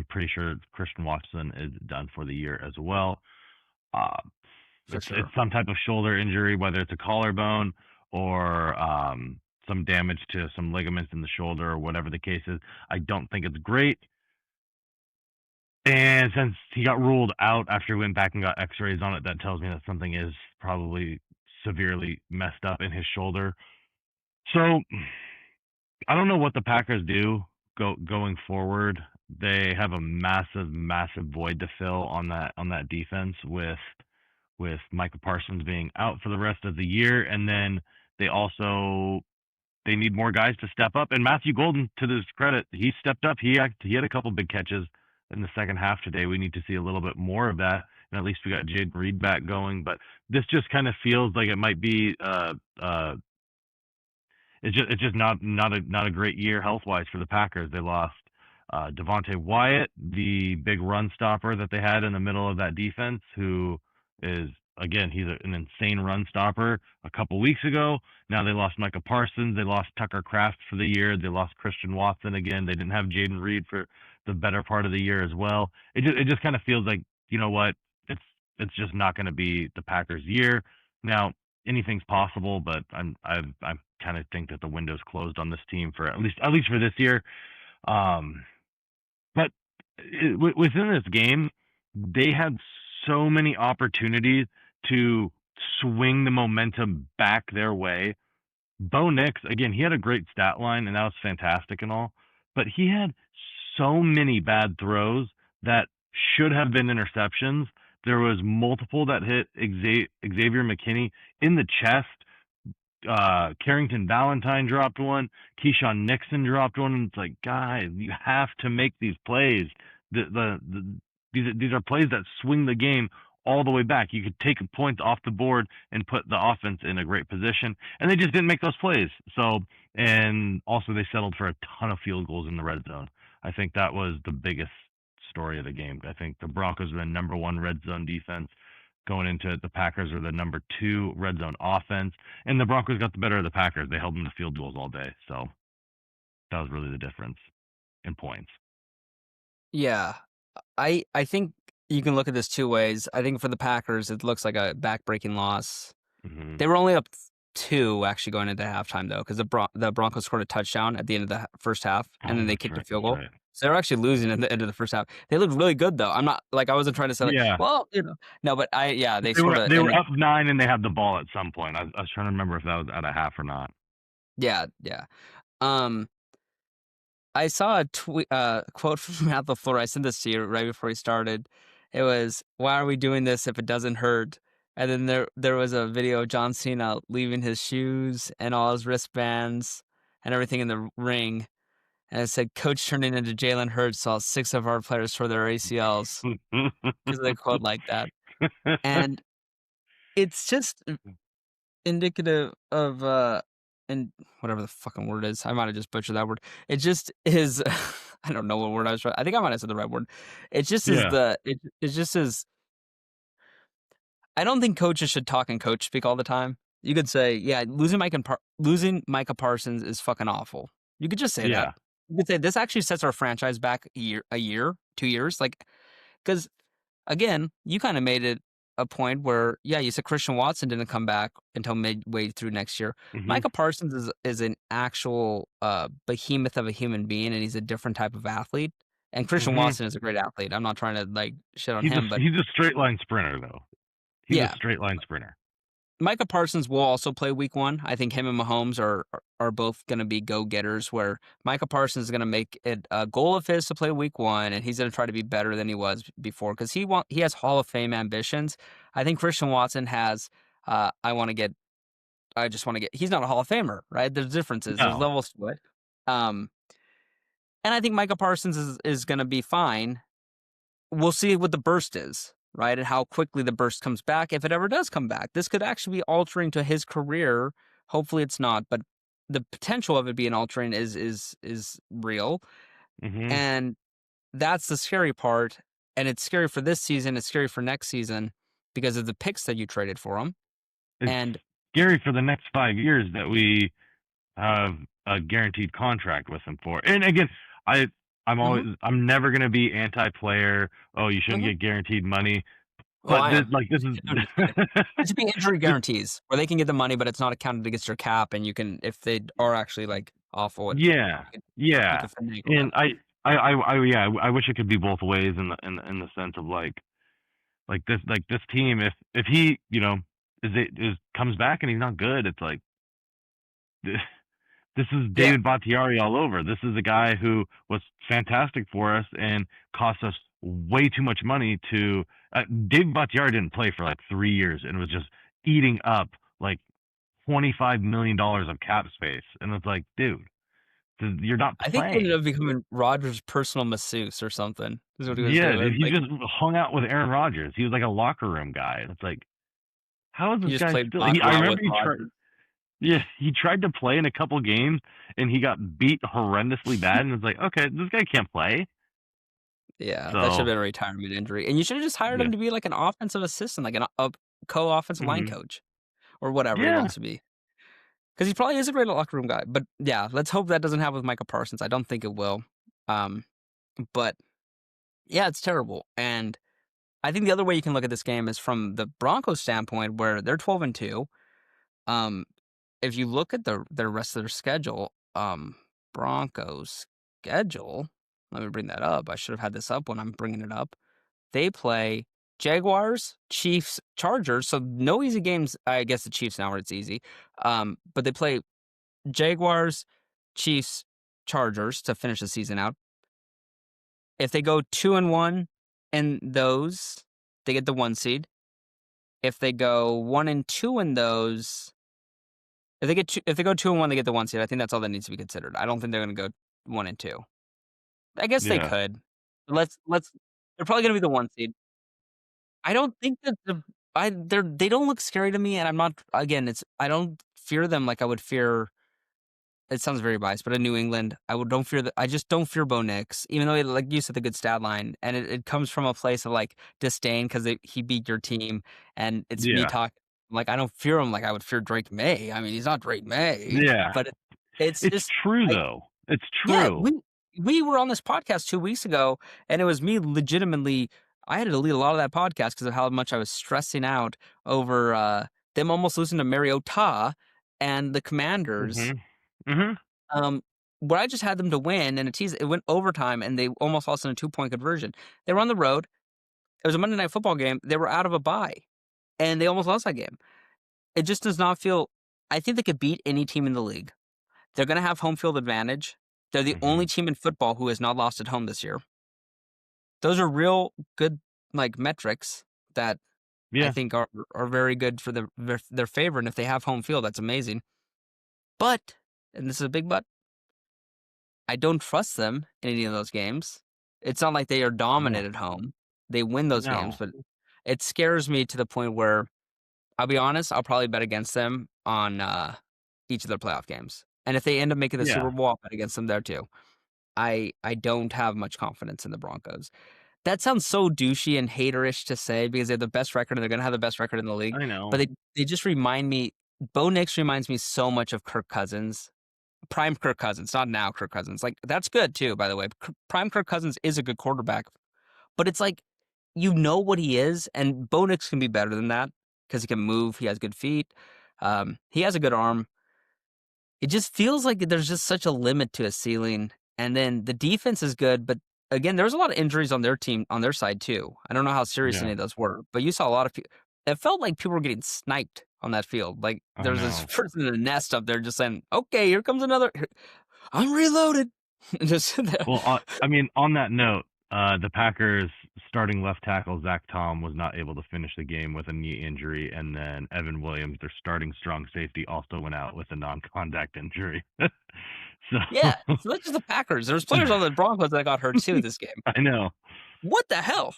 pretty sure Christian Watson is done for the year as well. Uh, for it's sure. some type of shoulder injury, whether it's a collarbone or some damage to some ligaments in the shoulder or whatever the case is. I don't think it's great. And since he got ruled out after he went back and got X-rays on it, that tells me that something is probably severely messed up in his shoulder. So I don't know what the Packers do going forward. They have a massive, massive void to fill on that defense with Micah Parsons being out for the rest of the year, and then they also they need more guys to step up. And Matthew Golden, to his credit, he stepped up. He had a couple big catches in the second half today. We need to see a little bit more of that. And at least we got Jaden Reed back going. But this just kind of feels like it might be it's just not a great year health wise for the Packers. They lost Devontae Wyatt, the big run stopper that they had in the middle of that defense, who is again an insane run stopper. A couple weeks ago, now they lost Micah Parsons. They lost Tucker Kraft for the year. They lost Christian Watson again. They didn't have Jaden Reed for the better part of the year as well. It just kind of feels like, you know what, it's it's just not going to be the Packers' year. Now anything's possible, but I kind of think that the window's closed on this team for at least for this year. Um, but within this game, they had so many opportunities to swing the momentum back their way. Bo Nix, again, he had a great stat line, and that was fantastic and all, but he had so many bad throws that should have been interceptions There was multiple that hit Xavier McKinney in the chest. Carrington Valentine dropped one. Keyshawn Nixon dropped one. And it's like, guys, you have to make these plays. These are plays that swing the game all the way back. You could take points off the board and put the offense in a great position, and they just didn't make those plays. So, and also they settled for a ton of field goals in the red zone. I think that was the biggest story of the game. I think the Broncos were the number one red zone defense going into it. The Packers were the number two red zone offense, and the Broncos got the better of the Packers. They held them to field goals all day. So that was really the difference in points. Yeah. I think you can look at this two ways. I think for the Packers, it looks like a back-breaking loss. Mm-hmm. They were only up 2 actually going into halftime, though, because the Broncos scored a touchdown at the end of the first half, and then they kicked a field goal. Right. So they were actually losing at the end of the first half. They looked really good, though. I'm not like I wasn't trying to say like, well, no, but they scored. They were up 9 and they had the ball at some point. I was trying to remember if that was at a half or not. Yeah. I saw a quote from Matt LaFleur. I sent this to you right before we started. It was, "Why are we doing this if it doesn't hurt?" And then there was a video of John Cena leaving his shoes and all his wristbands and everything in the ring. And it said, "Coach turning into Jalen Hurts, saw 6 of our players tore their ACLs." Because of the quote like that. And it's just indicative of and whatever the fucking word is. I might have just butchered that word. It just is I don't know what word I was trying. I think I might have said the right word. It just is it's just is I don't think coaches should talk in coach speak all the time. You could say, yeah, losing Micah Parsons is fucking awful. You could just say that. You could say this actually sets our franchise back a year, 2 years, like because again, you kind of made it a point where, you said Christian Watson didn't come back until midway through next year. Mm-hmm. Micah Parsons is an actual behemoth of a human being, and he's a different type of athlete. And Christian Watson is a great athlete. I'm not trying to like shit on him, but he's a straight line sprinter, though. He's a straight line sprinter. Micah Parsons will also play week 1. I think him and Mahomes are both going to be go-getters, where Micah Parsons is going to make it a goal of his to play week 1, and he's going to try to be better than he was before because he has Hall of Fame ambitions. I think Christian Watson has I just want to get. He's not a Hall of Famer, right? There's differences. No. There's levels to it. And I think Micah Parsons is going to be fine. We'll see what the burst is, right? And how quickly the burst comes back, if it ever does come back. This could actually be altering to his career. Hopefully it's not, but the potential of it being altering is real. Mm-hmm. And that's the scary part. And it's scary for this season. It's scary for next season because of the picks that you traded for him. It's scary for the next 5 years that we have a guaranteed contract with him for. And again, I'm never going to be anti-player. Oh, you shouldn't get guaranteed money. But this is it should be injury guarantees where they can get the money, but it's not accounted against your cap, and you can, if they are actually like awful. And I wish it could be both ways in the sense of like this team, if he comes back and he's not good, it's like this is David Bakhtiari all over. This is a guy who was fantastic for us and cost us way too much money to. David Bakhtiari didn't play for like 3 years and was just eating up like $25 million of cap space. And it's like, dude, you're not playing. I think he ended up becoming Rodgers' personal masseuse or something. Is what he was doing. He just hung out with Aaron Rodgers. He was like a locker room guy. And it's like, how is this guy still? I remember he tried to play in a couple games and he got beat horrendously bad. And it's like, okay, this guy can't play. Yeah, that should have been a retirement injury. And you should have just hired him to be like an offensive assistant, like a co-offensive line coach or whatever he wants to be. Because he probably is a great locker room guy. But yeah, let's hope that doesn't happen with Micah Parsons. I don't think it will. But yeah, it's terrible. And I think the other way you can look at this game is from the Broncos standpoint, where they're 12-2. If you look at the rest of their schedule, Broncos schedule. Let me bring that up. I should have had this up when I'm bringing it up. They play Jaguars, Chiefs, Chargers. So no easy games. I guess the Chiefs now it's easy. But they play Jaguars, Chiefs, Chargers to finish the season out. If they go 2-1 in those, they get the 1 seed. If they go 1-2 in those, if they go 2-1, they get the 1 seed. I think that's all that needs to be considered. I don't think they're gonna go 1-2. I guess they Yeah. could. Let's they're probably gonna be the 1 seed. I don't think that they don't look scary to me, and I'm not again, I don't fear them like I would fear. It sounds very biased, but in New England, don't fear I just don't fear Bo Nix, even though like you said, the good stat line, and it comes from a place of like disdain because he beat your team, and it's me Yeah. talking like I don't fear him like I would fear Drake May. I mean, he's not Drake May, Yeah. but it's It's just true I though. It's yeah, true. we were on this podcast 2 weeks ago, and it was me legitimately. I had to delete a lot of that podcast because of how much I was stressing out over them almost losing to Mariota and the Commanders. Mhm. Mhm. Um, where I just had them to win, and it went overtime, and they almost lost in a 2-point conversion. They were on the road. It was a Monday Night Football game. They were out of a bye, and they almost lost that game. It just does not feel. I think they could beat any team in the league. They're going to have home field advantage. They're the only Mhm. team in football who has not lost at home this year. Those are real good like metrics that I Yeah. think are very good for their favor. And if they have home field, that's amazing. But, and this is a big but, I don't trust them in any of those games. It's not like they are Yeah. dominant at home. They win those games, No. but it scares me to the point where I'll be honest, I'll probably bet against them on each of their playoff games. And if they end up making the Super Yeah. Bowl, I'll bet against them there too. I don't have much confidence in the Broncos. That sounds so douchey and haterish to say because they have the best record and they're gonna have the best record in the league. I But know. they just remind me. Bo Nix reminds me so much of Kirk Cousins. Prime Kirk Cousins, not now Kirk Cousins. Like that's good too, by the way. Prime Kirk Cousins is a good quarterback, but it's like you know what he is, and Bo Nix can be better than that because he can move. He has good feet. He has a good arm. It just feels like there's just such a limit to his ceiling. And then the defense is good, but again, there was a lot of injuries on their team, on their side too. I don't know how serious Yeah. any of those were, but you saw a lot of people. It felt like people were getting sniped on that field. Like I there was this know. person in the nest up there just saying, "Okay, here comes another. I'm reloaded." Just Well, I mean, on that note, the Packers starting left tackle Zach Tom was not able to finish the game with a knee injury, and then Evan Williams, their starting strong safety, also went out with a non-contact injury. yeah. So So that's just the Packers. There's players on the Broncos that got hurt too this game. I know. What the hell?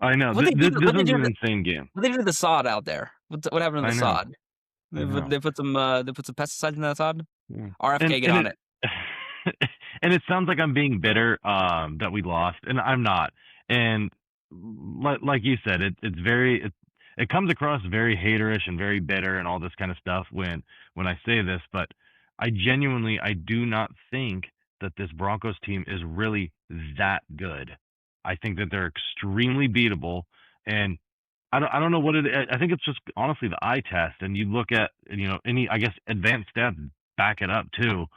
I know. What they do? This What they was do? an insane game. What they do to the sod out there? What happened to I the know. sod? I know. They put some pesticides in that sod. Yeah. RFK, get And on it it. and it sounds like I'm being bitter that we lost, and I'm not. And like you said, it comes across very haterish and very bitter and all this kind of stuff when I say this, but I do not think that this Broncos team is really that good. I think that they're extremely beatable, and I don't know what it is. I think it's just honestly the eye test, and you look at any I guess advanced stats back it up too.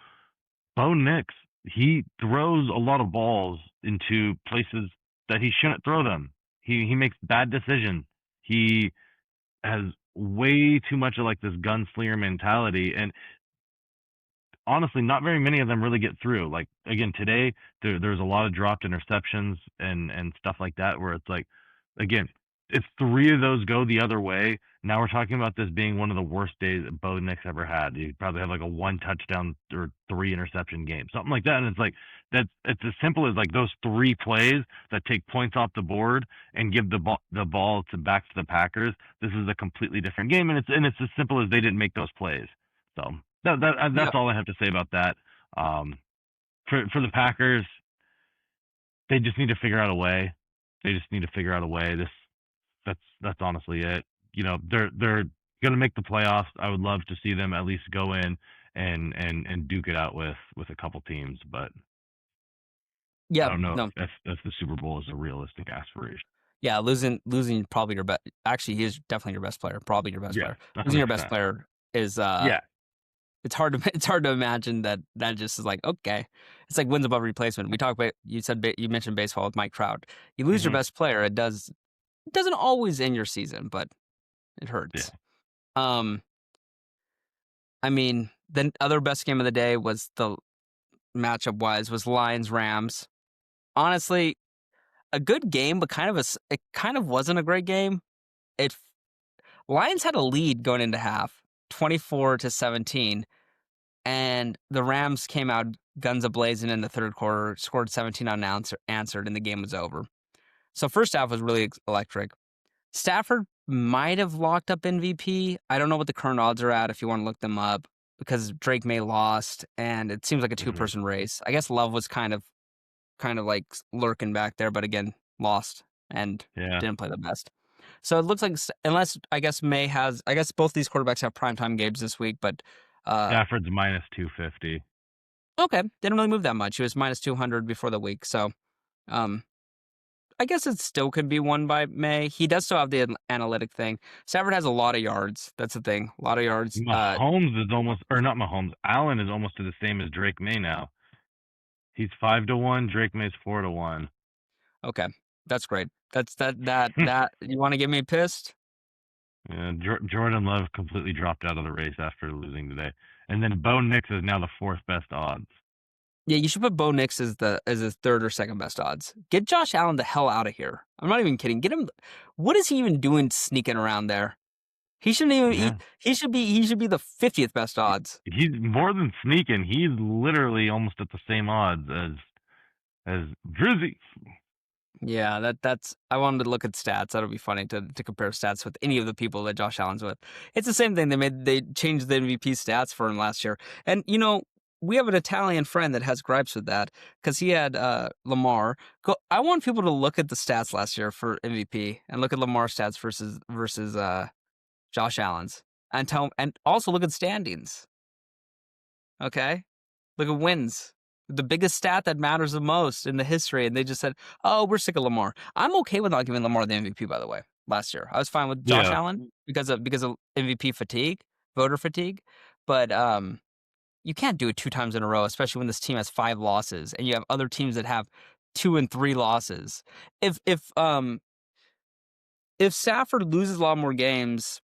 Bo Nix, he throws a lot of balls into places that he shouldn't throw them. He makes bad decisions. He has way too much of like this gunslinger mentality, and honestly, not very many of them really get through. Like again, today there's a lot of dropped interceptions and stuff like that where it's like, again, if three of those go the other way, now we're talking about this being one of the worst days that Bo Nix ever had. He'd probably have like a one touchdown or three interception game, something like that. And it's like it's as simple as like those three plays that take points off the board and give the ball back to the Packers. This is a completely different game, and it's as simple as they didn't make those plays. So Yeah. that's all I have to say about that. Um, for the Packers, they just need to figure out a way. They just need to figure out a way. That's honestly it. They're gonna make the playoffs. I would love to see them at least go in and duke it out with a couple teams, but I Yeah. don't know No. if the Super Bowl is a realistic aspiration. Yeah. Losing probably your best. Actually, he is definitely your best player. Probably your best Yeah, player. Losing your best 100%. player is Yeah. It's hard to it's hard to imagine that just is like okay. It's like wins above replacement. We talk about you mentioned baseball with Mike Trout. You lose your Hmm. best player. It doesn't always end your season, but it Yeah. hurts. Um, I mean, the other best game of the day was the matchup was Lions Rams. Honestly, a good game, but it kind of wasn't a great game. It Lions had a lead going into half, 24-17, and the Rams came out guns a-blazing in the third quarter, scored 17 unanswered, and the game was over. So first half was really electric. Stafford might have locked up MVP. I don't know what the current odds are at if you want to look them up, because Drake May lost, and it seems like a two-person race. I guess Love was kind of like lurking back there, but again, lost and didn't play the best. So it looks like, unless I guess both these quarterbacks have primetime games this week, but Stafford's minus 250. Okay, didn't really move that much. He was minus 200 before the week, so I guess it still could be won by May. He does still have the analytic thing. Stafford has a lot of yards. That's the thing. A lot of yards. Mahomes is almost, or not Mahomes. Allen is almost to the same as Drake May now. He's 5-1. Drake May's 4-1. Okay, that's great. That's that. You want to get me pissed? Yeah, Jordan Love completely dropped out of the race after losing today, and then Bo Nix is now the fourth best odds. Yeah, you should put Bo Nix as his third or second best odds. Get Josh Allen the hell out of here. I'm not even kidding. Get him. What is he even doing sneaking around there? He shouldn't even. Yeah. He should be the 50th best odds. He's more than sneaking. He's literally almost at the same odds as Drizzy. Yeah, that's. I wanted to look at stats. That'll be funny to compare stats with any of the people that Josh Allen's with. It's the same thing. They changed the MVP stats for him last year, and we have an Italian friend that has gripes with that because he had Lamar. I want people to look at the stats last year for MVP and look at Lamar's stats versus Josh Allen's, and also look at standings. Okay, look at wins. The biggest stat that matters the most in the history, and they just said, "Oh, we're sick of Lamar." I'm okay with not giving Lamar the MVP. By the way, last year I was fine with Josh Allen because of MVP fatigue, voter fatigue, but you can't do it 2 times in a row, especially when this team has 5 losses and you have other teams that have 2 and 3 losses. If Stafford loses a lot more games,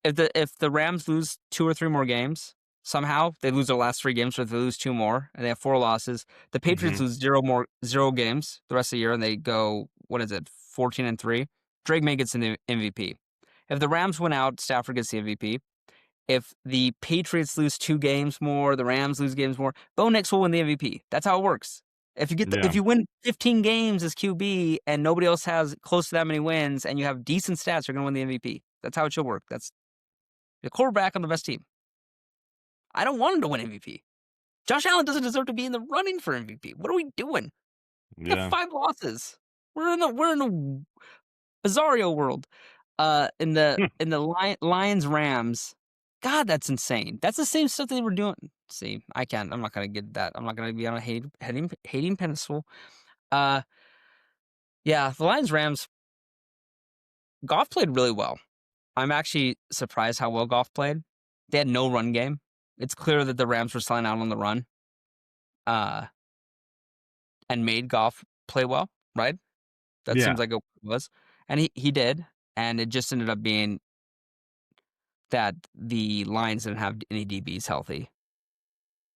if the Rams lose 2 or 3 more games, somehow they lose their last 3 games, so if they lose 2 more and they have 4 losses, the Patriots lose 0 games the rest of the year and they go 14-3. Drake May gets the MVP. If the Rams win out, Stafford gets the MVP. If the Patriots lose 2 games more, the Rams lose games more, Bo Nix will win the MVP. That's how it works. If you win 15 games as QB and nobody else has close to that many wins and you have decent stats, you're going to win the MVP. That's how it should work. That's the quarterback on the best team. I don't want him to win MVP. Josh Allen doesn't deserve to be in the running for MVP. What are we doing? We have 5 losses. We're in a bizarro world. In the Lions Rams. God, that's insane. That's the same stuff they were doing. See, I'm not gonna get that. I'm not gonna be on a hating pedestal. Yeah, the Lions Rams. Goff played really well. I'm actually surprised how well Goff played. They had no run game. It's clear that the Rams were selling out on the run. And made Goff play well, right? That seems like it was. And he did. And it just ended up being that the Lions didn't have any DBs healthy.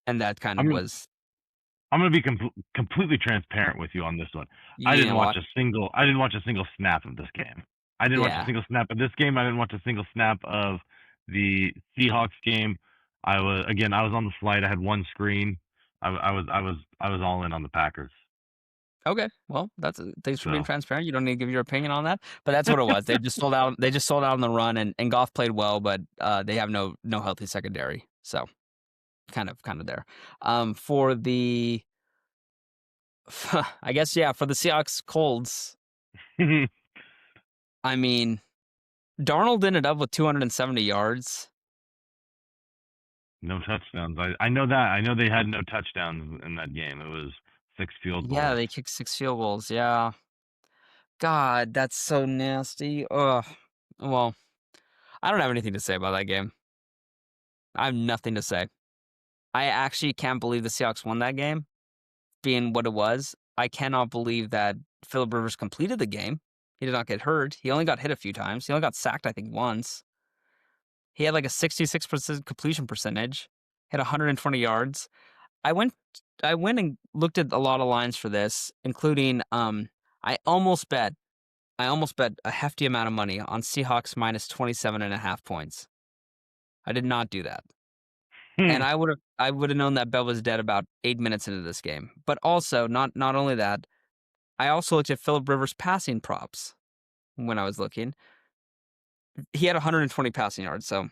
And that kind of was... I'm going to be completely transparent with you on this one. I didn't watch a single snap of this game. I didn't watch a single snap of this game. I didn't watch a single snap of the Seahawks game. I was on the flight. I had one screen. I was all in on the Packers. Okay, well, thanks for being transparent. You don't need to give your opinion on that, but that's what it was. They just sold out. They just sold out on the run, and Goff played well, but they have no healthy secondary, so kind of there. For the, I guess for the Seahawks Colts. I mean, Darnold ended up with 270 yards. No touchdowns. I know that. I know they had no touchdowns in that game. It was 6 field goals. Yeah, they kicked 6 field goals. Yeah. God, that's so nasty. Ugh. Well, I don't have anything to say about that game. I have nothing to say. I actually can't believe the Seahawks won that game, being what it was. I cannot believe that Phillip Rivers completed the game. He did not get hurt. He only got hit a few times. He only got sacked, I think, once. He had like a 66% completion percentage. Hit 120 yards. I went I went and looked at a lot of lines for this, including I almost bet a hefty amount of money on Seahawks minus 27.5 points. I did not do that. And I would have known that bet was dead about 8 minutes into this game. But also, not only that, I also looked at Philip Rivers' passing props when I was looking. He had 120 passing yards, so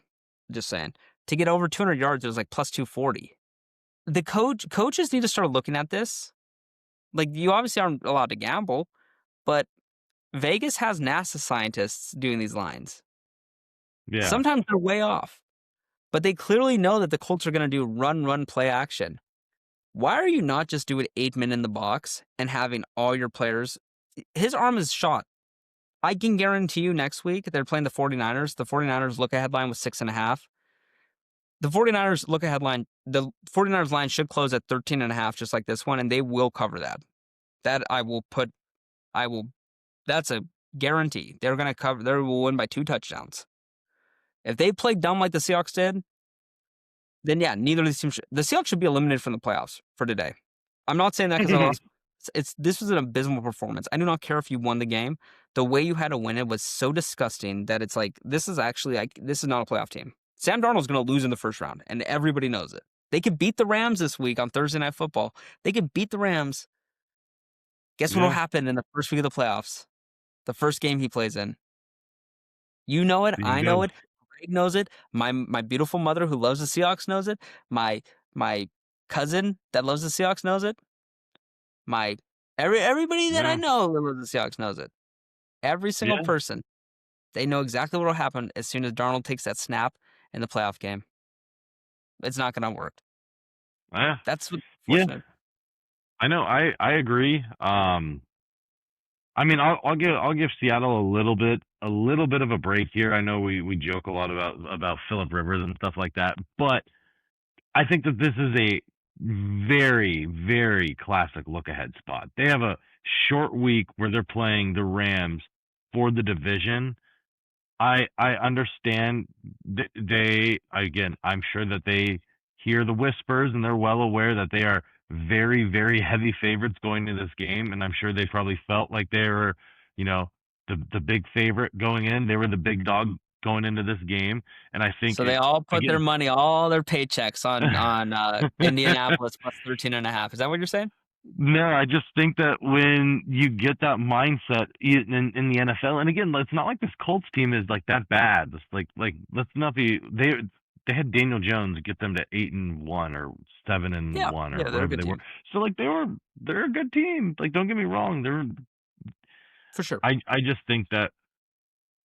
just saying. To get over 200 yards, it was like plus 240. The coaches need to start looking at this. Like, you obviously aren't allowed to gamble, but Vegas has NASA scientists doing these lines. Yeah. Sometimes they're way off, but they clearly know that the Colts are going to do run, play action. Why are you not just doing 8 men in the box and having all your players? His arm is shot. I can guarantee you next week they're playing the 49ers. The 49ers look ahead line was 6.5. The 49ers look ahead line, the 49ers line should close at 13.5, just like this one, and they will cover that. That's a guarantee. They're going to cover, they will win by 2 touchdowns. If they play dumb like the Seahawks did, then yeah, neither of these teams the Seahawks should be eliminated from the playoffs for today. I'm not saying that because I lost. This was an abysmal performance. I do not care if you won the game. The way you had to win it was so disgusting that it's like, this is not a playoff team. Sam Darnold's going to lose in the first round, and everybody knows it. They could beat the Rams this week on Thursday Night Football. They could beat the Rams. Guess what will happen in the first week of the playoffs? The first game he plays in. You know it. I know it. Greg knows it. My beautiful mother who loves the Seahawks knows it. My cousin that loves the Seahawks knows it. Everybody that I know that loves the Seahawks knows it. Every single person. They know exactly what will happen as soon as Darnold takes that snap in the playoff game. It's not going to work. That's what's fortunate. I know. I agree. I mean, I'll give Seattle a little bit of a break here. I know we joke a lot about Philip Rivers and stuff like that, but I think that this is a very, very classic look ahead spot. They have a short week where they're playing the Rams for the division. I understand I'm sure that they hear the whispers and they're well aware that they are very, very heavy favorites going into this game, and I'm sure they probably felt like they were, the big favorite going in. They were the big dog going into this game, and I think so. They all put their money, all their paychecks on Indianapolis plus 13.5. Is that what you're saying? No, I just think that when you get that mindset in the NFL, and again, it's not like this Colts team is like that bad. It's like let's not be they had Daniel Jones get them to 8-1 or 7-1 or whatever they were. So like they're a good team. Like, don't get me wrong, they're for sure. I just think that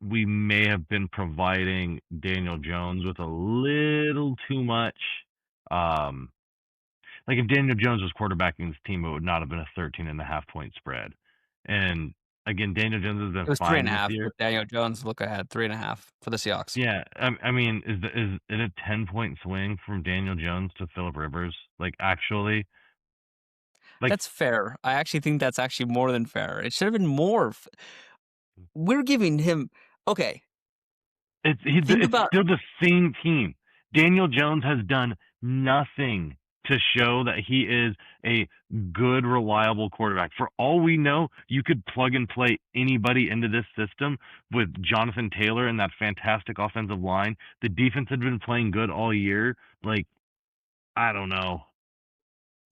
we may have been providing Daniel Jones with a little too much. Like, if Daniel Jones was quarterbacking this team, it would not have been a 13.5 point spread. And again, Daniel Jones has been it was fine 3.5 this year. Daniel Jones look ahead 3.5 for the Seahawks. Yeah, I mean, is it a 10-point swing from Daniel Jones to Philip Rivers? Like, actually, like, that's fair. I actually think that's actually more than fair. It should have been more. We're giving him okay. It's still the same team. Daniel Jones has done nothing to show that he is a good, reliable quarterback. For all we know, you could plug and play anybody into this system with Jonathan Taylor and that fantastic offensive line. The defense had been playing good all year. Like, I don't know.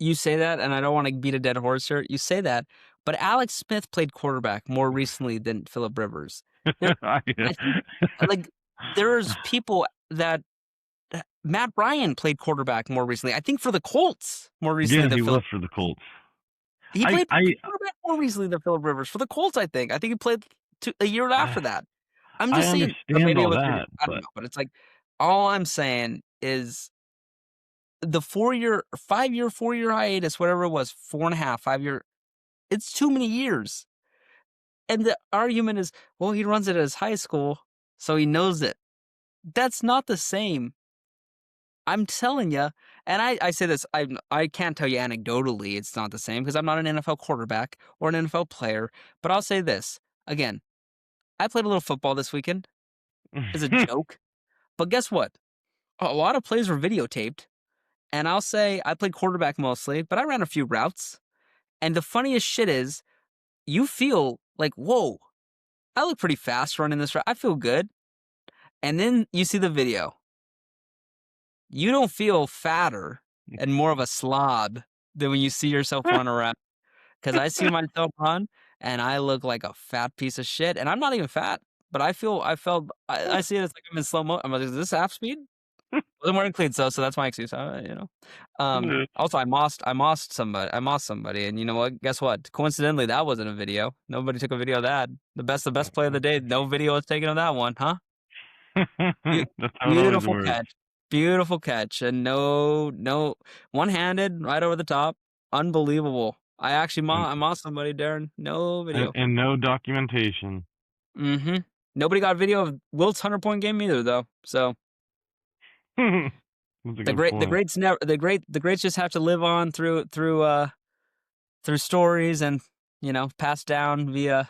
You say that, and I don't want to beat a dead horse here. You say that, but Alex Smith played quarterback more recently than Philip Rivers. There's people that Matt Ryan played quarterback more recently. I think for the Colts more recently. Yeah, he was for the Colts. He played quarterback more recently than Philip Rivers for the Colts. I think he played a year after that. I'm just saying. Maybe all that, I don't know, but it's like all I'm saying is the 5-year hiatus, whatever it was, 4.5, 5-year. It's too many years. And the argument is, well, he runs it at his high school, so he knows it. That's not the same. I'm telling you, and I say this, I can't tell you anecdotally it's not the same because I'm not an NFL quarterback or an NFL player, but I'll say this. Again, I played a little football this weekend as a joke, but guess what? A lot of plays were videotaped, And I'll say I played quarterback mostly, but I ran a few routes. And the funniest shit is you feel like, whoa, I look pretty fast running this route. I feel good. And then you see the video. You don't feel fatter and more of a slob than when you see yourself run around. Because I see myself run and I look like a fat piece of shit. And I'm not even fat, but I see it as like I'm in slow mo. I'm like, is this half speed? Wasn't wearing cleats though, so that's my excuse. Yeah. Also, I mossed somebody, and you know what? Guess what? Coincidentally, that wasn't a video. Nobody took a video of that. The best play of the day. No video was taken of that one, huh? That's how it always Beautiful works. catch. Beautiful catch. And no one-handed right over the top. Unbelievable. I actually I mossed somebody, Darren. No video. And no documentation. Mm-hmm. Nobody got video of Wilt's 100-point game either, though. So That's a good point. the greats just have to live on through stories and passed down via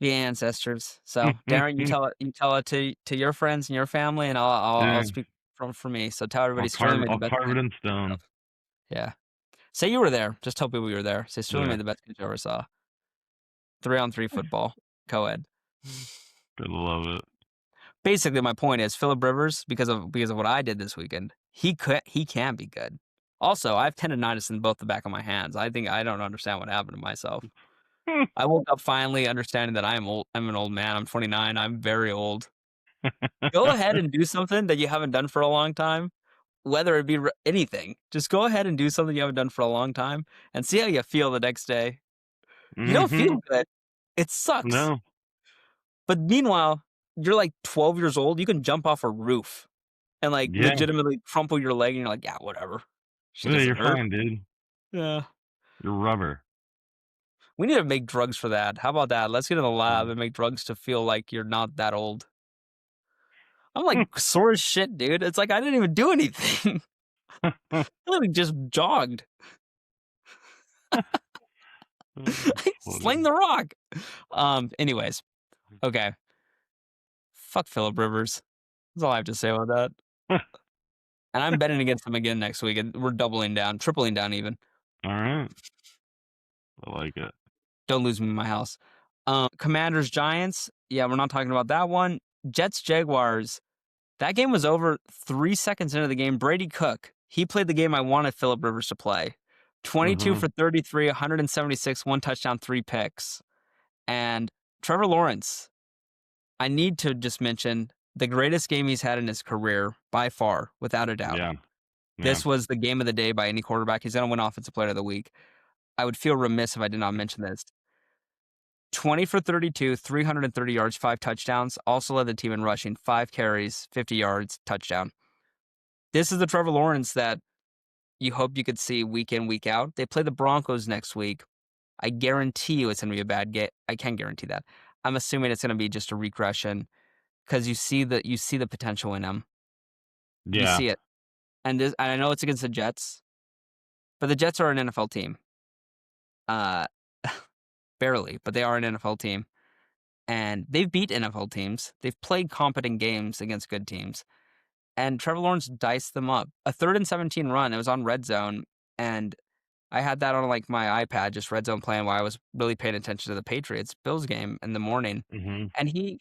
ancestors. So Darren, you tell it to your friends and your family, and I'll Yeah, speak for me. So tell everybody Sterling made the I'll best carve it catch. in stone. Yeah. Say you were there. Just tell people you were there. Say Sterling Yeah, made the best catch I ever saw. 3-on-3 football, co-ed. gotta love it. Basically, my point is Phillip Rivers, because of what I did this weekend, he can be good. Also, I have tendonitis in both the back of my hands. I don't understand what happened to myself. I woke up finally understanding that I'm old. I'm an old man. I'm 29. I'm very old. Go ahead and do something that you haven't done for a long time, whether it be anything. Just go ahead and do something you haven't done for a long time and see how you feel the next day. You don't feel good. It sucks. No. But meanwhile, you're like 12 years old. You can jump off a roof and like Yeah. legitimately crumple your leg, and you're like, yeah, whatever. Shit Yeah, doesn't you're hurt. fine, dude. Yeah. You're rubber. We need to make drugs for that. How about that? Let's get in the lab and make drugs to feel like you're not that old. I'm like sore as shit, dude. It's like I didn't even do anything. I literally just jogged. Sling the rock. Anyways, okay. Fuck Phillip Rivers. That's all I have to say about that. And I'm betting against him again next week, and we're doubling down, tripling down even. All right. I like it. Don't lose me in my house. Commanders Giants. Yeah, we're not talking about that one. Jets Jaguars. That game was over 3 seconds into the game. Brady Cook, he played the game I wanted Phillip Rivers to play. 22 for 33, 176, 1 touchdown, 3 picks. And Trevor Lawrence, I need to just mention the greatest game he's had in his career by far, without a doubt. Yeah. This was the game of the day by any quarterback. He's going to win Offensive Player of the Week. I would feel remiss if I did not mention this. 20 for 32, 330 yards, 5 touchdowns. Also led the team in rushing, 5 carries, 50 yards, touchdown. This is the Trevor Lawrence that you hope you could see week in, week out. They play the Broncos next week. I guarantee you it's going to be a bad game. I can't guarantee that. I'm assuming it's going to be just a regression because you see the potential in him. Yeah. You see it. And I know it's against the Jets, but the Jets are an NFL team. Barely, but they are an NFL team. And they've beat NFL teams. They've played competent games against good teams. And Trevor Lawrence diced them up. A 3rd and 17 run. It was on Red Zone. And I had that on like my iPad, just Red Zone playing while I was really paying attention to the Patriots-Bills game in the morning. And he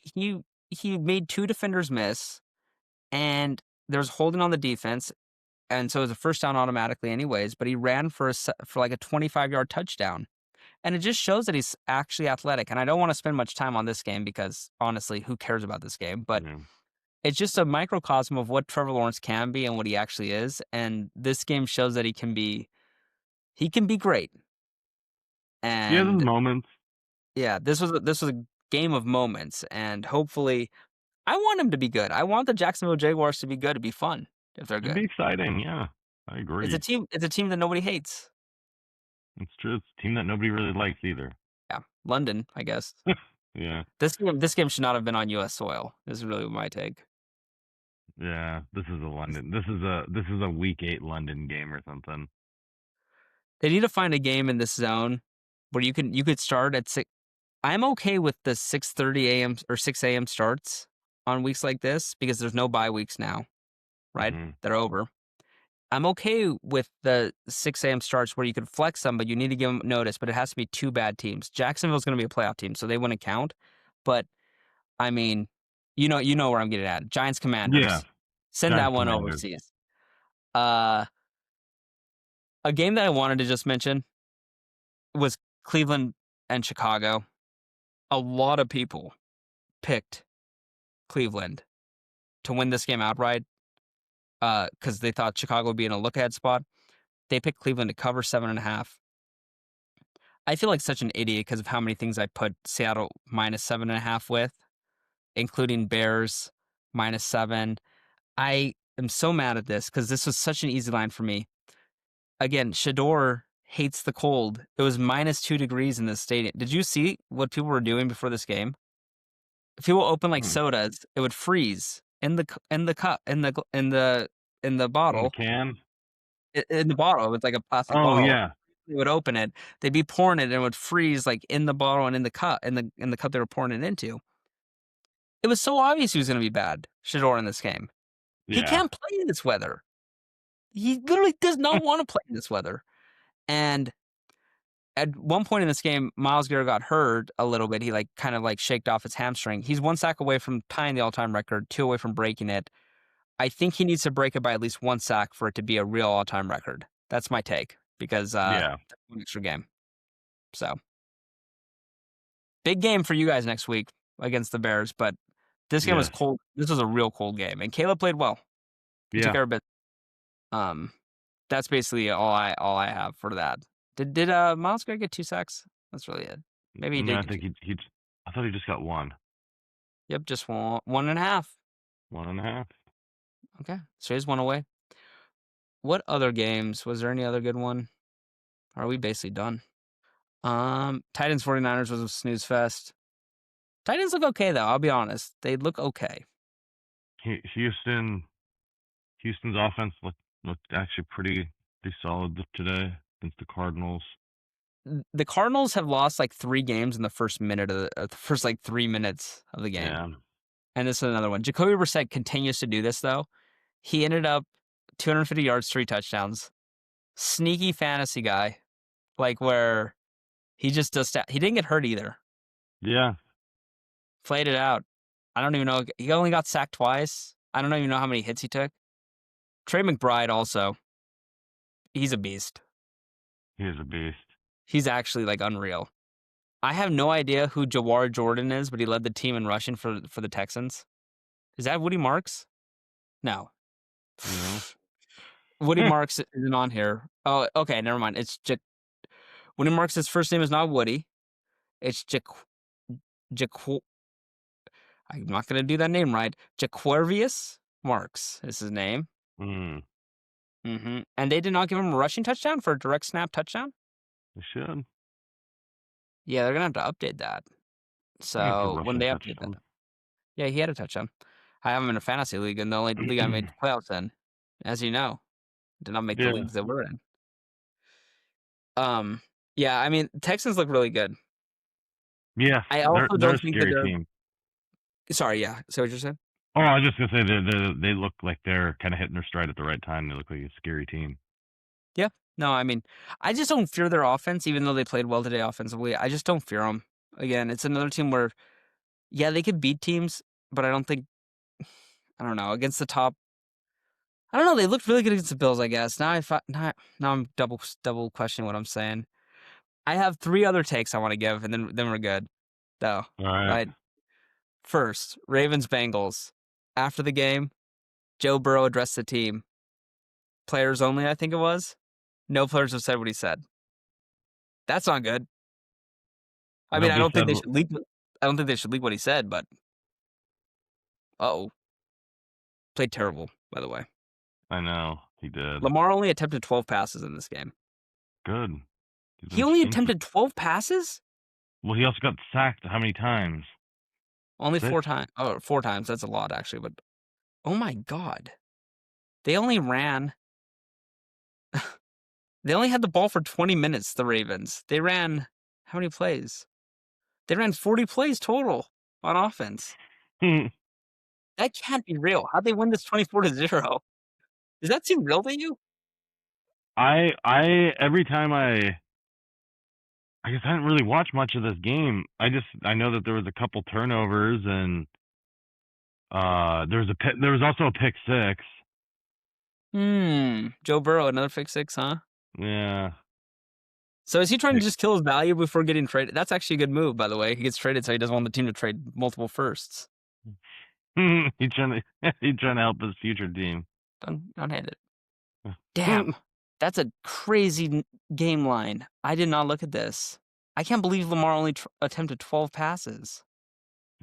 made 2 defenders miss. And there was holding on the defense. And so it was a first down automatically anyways. But he ran for like a 25-yard touchdown. And it just shows that he's actually athletic. And I don't want to spend much time on this game because, honestly, who cares about this game? But it's just a microcosm of what Trevor Lawrence can be and what he actually is. And this game shows that he can be great. And he has his moments. Yeah, this was a game of moments. And hopefully, I want him to be good. I want the Jacksonville Jaguars to be good, to be fun if they're good. It'd be exciting. Yeah, I agree. It's a team that nobody hates. It's true. It's a team that nobody really likes either. Yeah, London, I guess. Yeah. This game should not have been on U.S. soil. This is really my take. Yeah, this is a London. This is a week 8 London game or something. They need to find a game in this zone where you could start at 6. I'm okay with the 6:30 a.m. or 6 a.m. starts on weeks like this because there's no bye weeks now, right? They're over. I'm okay with the 6 a.m. starts where you could flex them, but you need to give them notice. But it has to be 2 bad teams. Jacksonville's going to be a playoff team, so they wouldn't count. But I mean, you know where I'm getting at. Giants Yeah, Commanders. Send that Giants one Commanders. overseas. Uh, a game that I wanted to just mention was Cleveland and Chicago. A lot of people picked Cleveland to win this game outright because they thought Chicago would be in a look-ahead spot. They picked Cleveland to cover 7.5. I feel like such an idiot because of how many things I put Seattle minus 7.5 with, including Bears minus 7. I am so mad at this because this was such an easy line for me. Again, Shador hates the cold. It was minus 2 degrees in this stadium. Did you see what people were doing before this game? If people open like sodas, it would freeze in the cup in the bottle. Can? In the bottle, it's like a plastic Oh bottle. yeah. They would open it, they'd be pouring it, and it would freeze like in the bottle and in the cup, in the cup they were pouring it into. It was so obvious he was going to be bad, Shador, in this game. He Yeah. can't play in this weather. He literally does not want to play in this weather. And at one point in this game, Myles Garrett got hurt a little bit. He kind of shaked off his hamstring. He's 1 sack away from tying the all-time record, 2 away from breaking it. I think he needs to break it by at least 1 sack for it to be a real all-time record. That's my take because Yeah. that's an extra game. So big game for you guys next week against the Bears, but this game was Yes. cold. This was a real cold game, and Caleb played well. He took Yeah. care of it. That's basically all I have for that. Did Myles Garrett get 2 sacks? That's really it. Maybe he No, did I get think 2. he. I thought he just got one. Yep, just 1.5. 1.5. Okay, so he's 1 away. What other games? Was there any other good one? Are we basically done? Titans 49ers was a snooze fest. Titans look okay though, I'll be honest. They look okay. Houston's offense looked actually pretty solid today against the Cardinals. The Cardinals have lost 3 games in the first minute of the first 3 minutes of the game. Yeah. And this is another one. Jacoby Brissett continues to do this though. He ended up 250 yards, 3 touchdowns. Sneaky fantasy guy. Where he just does he didn't get hurt either. Yeah. Played it out. I don't even know. He only got sacked twice. I don't even know how many hits he took. Trey McBride also. He's a beast. He is a beast. He's actually unreal. I have no idea who Jawar Jordan is, but he led the team in rushing for the Texans. Is that Woody Marks? No. Woody Marks isn't on here. Oh, okay, never mind. It's Woody Marks' first name is not Woody. It's I'm not going to do that name right. Jaquarvius Marks is his name. Mm. Mm-hmm. And they did not give him a rushing touchdown for a direct snap touchdown? They should. Yeah, they're going to have to update that. So when they update that. Yeah, he had a touchdown. I have him in a fantasy league, and the only league I made playoffs in, as you know, did not make the leagues that we're in. Yeah, I mean, Texans look really good. Yeah, I also they're don't a think that scary they're. team. Sorry, yeah. So what you're saying? Oh, I was just gonna say they look like they're kind of hitting their stride at the right time. They look like a scary team. Yeah. No, I mean, I just don't fear their offense, even though they played well today offensively. I just don't fear them. Again, it's another team where, yeah, they could beat teams, but I don't think. I don't know, against the top. I don't know. They looked really good against the Bills, I guess. Now I'm double questioning what I'm saying. I have 3 other takes I want to give, and then we're good, though. All right. First, Ravens Bengals. After the game, Joe Burrow addressed the team. Players only, I think it was. No players have said what he said. That's not good. I mean, I don't think they should leak. I don't think they should leak what he said, but played terrible, by the way. I know he did. Lamar only attempted 12 passes in this game. Good. He only attempted 12 passes? Well, he also got sacked how many times? Only 4 times. Oh, 4 times. That's a lot, actually. But oh my God, they only ran. They only had the ball for 20 minutes. The Ravens. They ran how many plays? They ran 40 plays total on offense. That can't be real. How'd they win this 24-0? Does that seem real to you? every time I guess I didn't really watch much of this game. I know that there was a couple turnovers and there was also a pick six. Joe Burrow, another pick six, huh? Yeah. So is he trying to just kill his value before getting traded? That's actually a good move, by the way. He gets traded so he doesn't want the team to trade multiple firsts. he's trying to help his future team. Don't hate it. Damn, that's a crazy game line. I did not look at this. I can't believe Lamar only attempted 12 passes.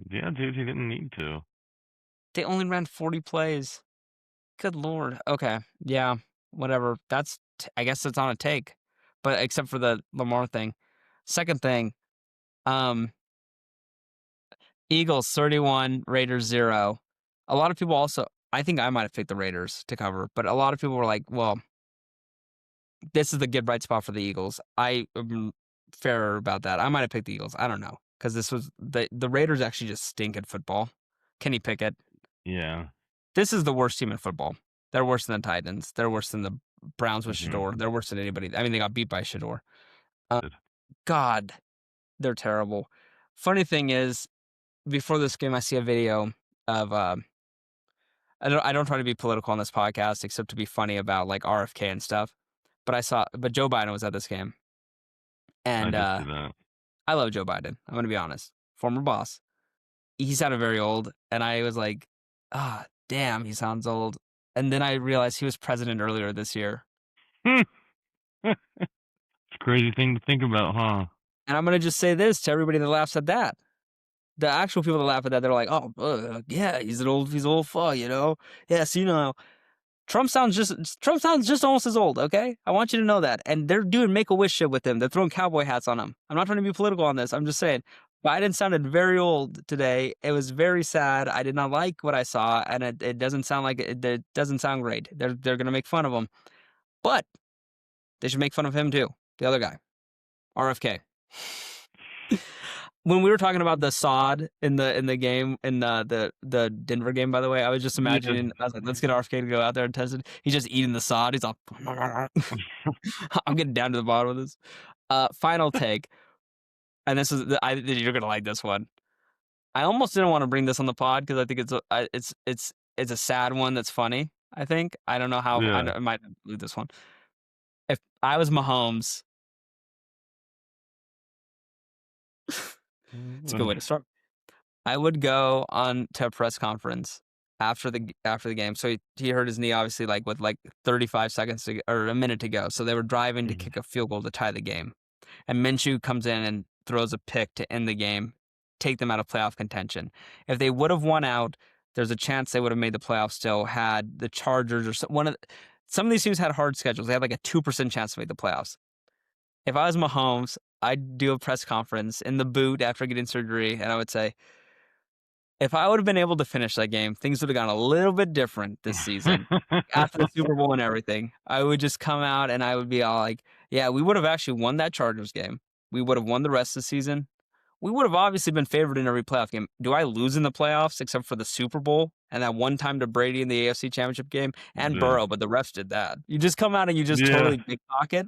Yeah, dude, he didn't need to. They only ran 40 plays. Good Lord. Okay. Yeah. Whatever. I guess it's on a take, but except for the Lamar thing. Second thing, Eagles 31, Raiders 0. A lot of people also, I think I might have picked the Raiders to cover, but a lot of people were like, well, this is the good bright spot for the Eagles. I am fairer about that. I might have picked the Eagles. I don't know. Because this was the Raiders actually just stink at football. Kenny Pickett. Yeah. This is the worst team in football. They're worse than the Titans. They're worse than the Browns with Shador. They're worse than anybody. I mean, they got beat by Shador. God, they're terrible. Funny thing is, before this game, I see a video of I don't try to be political on this podcast except to be funny about like RFK and stuff. But Joe Biden was at this game, and I did see that. I love Joe Biden. I'm gonna be honest. Former boss. He sounded very old, and I was like, ah, damn, he sounds old. And then I realized he was president earlier this year. It's a crazy thing to think about, huh? And I'm gonna just say this to everybody that laughs at that. The actual people that laugh at that, they're like, oh, yeah, he's an old fuck, you know? Yes, you know. Trump sounds just almost as old, okay? I want you to know that. And they're doing Make-A-Wish shit with him. They're throwing cowboy hats on him. I'm not trying to be political on this. I'm just saying. Biden sounded very old today. It was very sad. I did not like what I saw, and it doesn't sound like it doesn't sound great. They're gonna make fun of him, but they should make fun of him too. The other guy, RFK. When we were talking about the sod in the game in the Denver game, by the way, I was just imagining. I was like, let's get RFK to go out there and test it. He's just eating the sod. He's all. I'm getting down to the bottom of this. Final take, and this is you're gonna like this one. I almost didn't want to bring this on the pod because I think it's a sad one that's funny. I think I don't know how I might include this one. If I was Mahomes. It's a good way to start. I would go on to a press conference after the game. So he hurt his knee, obviously, like with 35 seconds or a minute to go. So they were driving to kick a field goal to tie the game, and Minshew comes in and throws a pick to end the game, take them out of playoff contention. If they would have won out, there's a chance they would have made the playoffs still. Had the Chargers or some of these teams had hard schedules. They had like a 2% chance to make the playoffs. If I was Mahomes, I'd do a press conference in the boot after getting surgery, and I would say, if I would have been able to finish that game, things would have gone a little bit different this season. After the Super Bowl and everything, I would just come out and I would be all like, yeah, we would have actually won that Chargers game. We would have won the rest of the season. We would have obviously been favored in every playoff game. Do I lose in the playoffs except for the Super Bowl and that one time to Brady in the AFC Championship game and Burrow, but the refs did that. You just come out and you just totally pickpocket.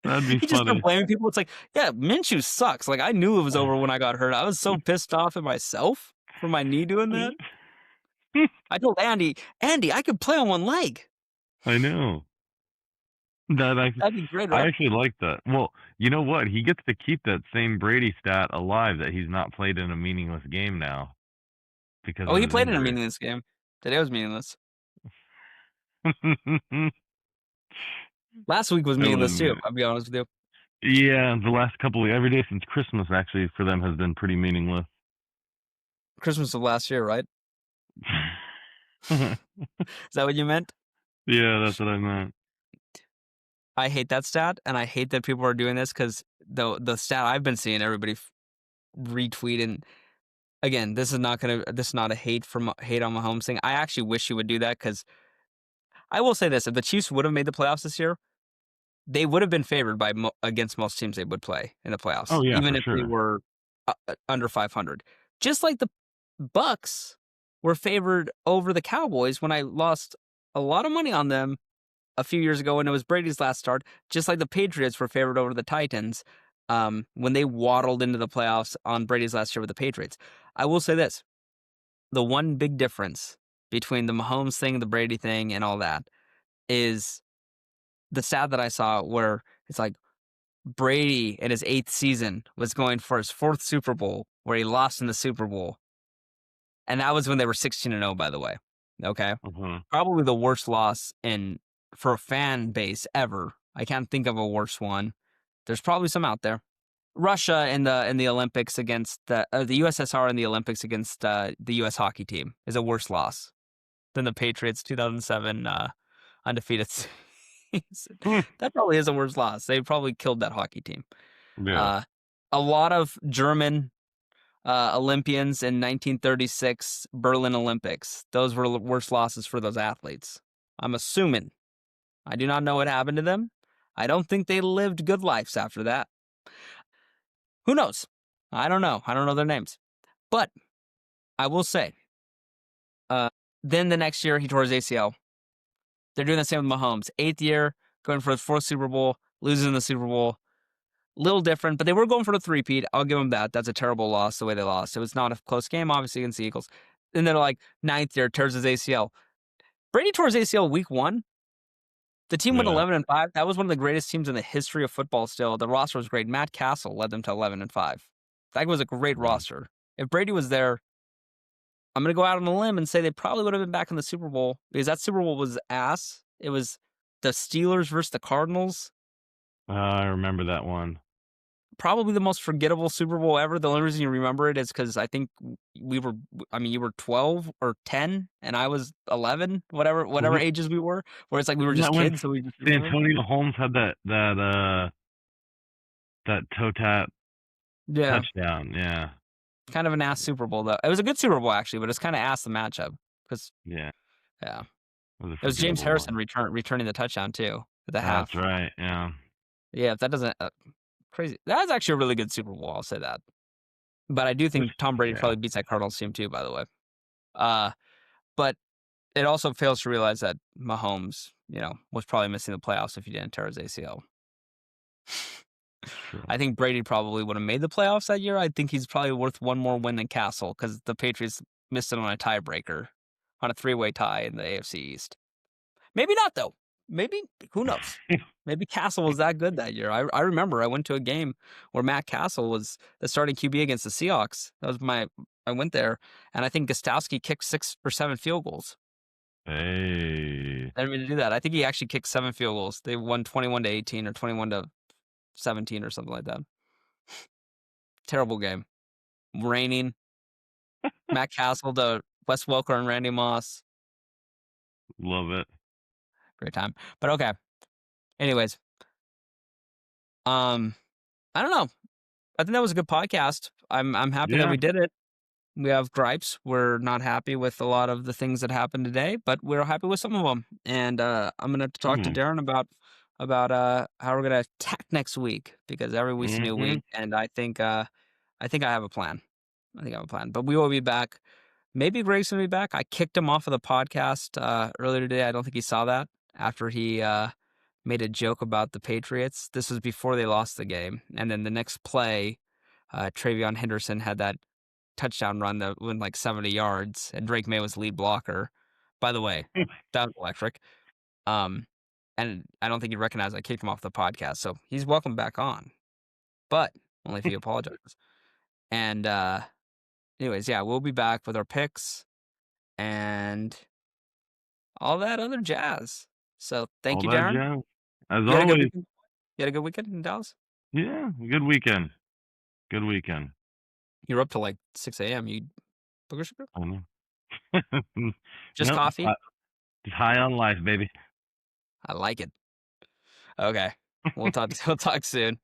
That'd be you funny. Just start blaming people. It's like, yeah, Minshew sucks. Like, I knew it was over when I got hurt. I was so pissed off at myself for my knee doing that. I told Andy, I could play on one leg. I know. That'd be great, right? I actually like that. Well, you know what? He gets to keep that same Brady stat alive that he's not played in a meaningless game now. Because he played in a meaningless game. Today was meaningless. Last week was meaningless too, I'll be honest with you. Yeah, the last couple of every day since Christmas actually for them has been pretty meaningless. Christmas of last year, right? Is that what you meant? Yeah, that's what I meant. I hate that stat, and I hate that people are doing this because the stat I've been seeing everybody retweet, and again, this is not a hate on Mahomes thing. I actually wish he would do that because I will say this: if the Chiefs would have made the playoffs this year, they would have been favored against most teams they would play in the playoffs. Oh yeah, even if sure. they were under 500. Just like the Bucks were favored over the Cowboys when I lost a lot of money on them a few years ago when it was Brady's last start, just like the Patriots were favored over the Titans when they waddled into the playoffs on Brady's last year with the Patriots. I will say this. The one big difference between the Mahomes thing, the Brady thing, and all that is the stat that I saw where it's like Brady in his 8th season was going for his 4th Super Bowl where he lost in the Super Bowl. And that was when they were 16-0, by the way. Okay. Probably the worst loss for a fan base ever. I can't think of a worse one. There's probably some out there. Russia in the Olympics against the USSR in the Olympics against the U.S. hockey team is a worse loss than the Patriots 2007 undefeated season. That probably is a worse loss. They probably killed that hockey team. Yeah. A lot of German Olympians in 1936 Berlin Olympics. Those were worse losses for those athletes. I'm assuming. I do not know what happened to them. I don't think they lived good lives after that. Who knows? I don't know. I don't know their names. But I will say, then the next year he tore his ACL. They're doing the same with Mahomes. 8th year, going for his 4th Super Bowl, losing the Super Bowl. Little different, but they were going for the three-peat. I'll give them that. That's a terrible loss, the way they lost. It was not a close game, obviously, against the Eagles. And then, 9th year, tears his ACL. Brady tore his ACL week 1. The team went 11-5. That was one of the greatest teams in the history of football still. The roster was great. Matt Castle led them to 11-5. That was a great roster. If Brady was there, I'm going to go out on a limb and say they probably would have been back in the Super Bowl because that Super Bowl was ass. It was the Steelers versus the Cardinals. I remember that one. Probably the most forgettable Super Bowl ever. The only reason you remember it is because I think you were 12 or 10 and I was 11, whatever ages we were, where it's like we were just kids. So we just Antonio Holmes had that toe tap touchdown. Yeah. Kind of an ass Super Bowl, though. It was a good Super Bowl, actually, but it's kind of ass the matchup. Yeah. It was James Harrison returning the touchdown, too, at the half. That's right, yeah. Yeah, if that doesn't... crazy. That's actually a really good Super Bowl, I'll say that. But I do think Tom Brady probably beats that Cardinals team, too, by the way. But it also fails to realize that Mahomes, was probably missing the playoffs if he didn't tear his ACL. True. I think Brady probably would have made the playoffs that year. I think he's probably worth one more win than Castle because the Patriots missed it on a tiebreaker, on a 3-way tie in the AFC East. Maybe not, though. Maybe, who knows? Maybe Castle was that good that year. I remember I went to a game where Matt Castle was the starting QB against the Seahawks. I went there, and I think Gostowski kicked 6 or 7 field goals. Hey. I didn't mean to do that. I think he actually kicked 7 field goals. They won 21-18 or 21-17 or something like that. Terrible game. Raining. Matt Castle to Wes Welker and Randy Moss. Love it. Great time. But okay. Anyways. I don't know. I think that was a good podcast. I'm happy that we did it. We have gripes. We're not happy with a lot of the things that happened today, but we're happy with some of them. And I'm gonna talk to Darren about how we're gonna attack next week because every week's a new week, and I think I have a plan. But we will be back. Maybe Greg's gonna be back. I kicked him off of the podcast earlier today. I don't think he saw that after he made a joke about the Patriots. This was before they lost the game, and then the next play, Travion Henderson had that touchdown run that went 70 yards, and Drake May was the lead blocker. By the way, that was electric. And I don't think he recognized I kicked him off the podcast, so he's welcome back on, but only if he apologizes. And anyways, we'll be back with our picks and all that other jazz. So thank you, Darren. As always. You had a good weekend in Dallas? Yeah, good weekend. Good weekend. You were up till 6 a.m. You booger sugar? I know. Just coffee? Just high on life, baby. I like it. Okay. We'll talk soon.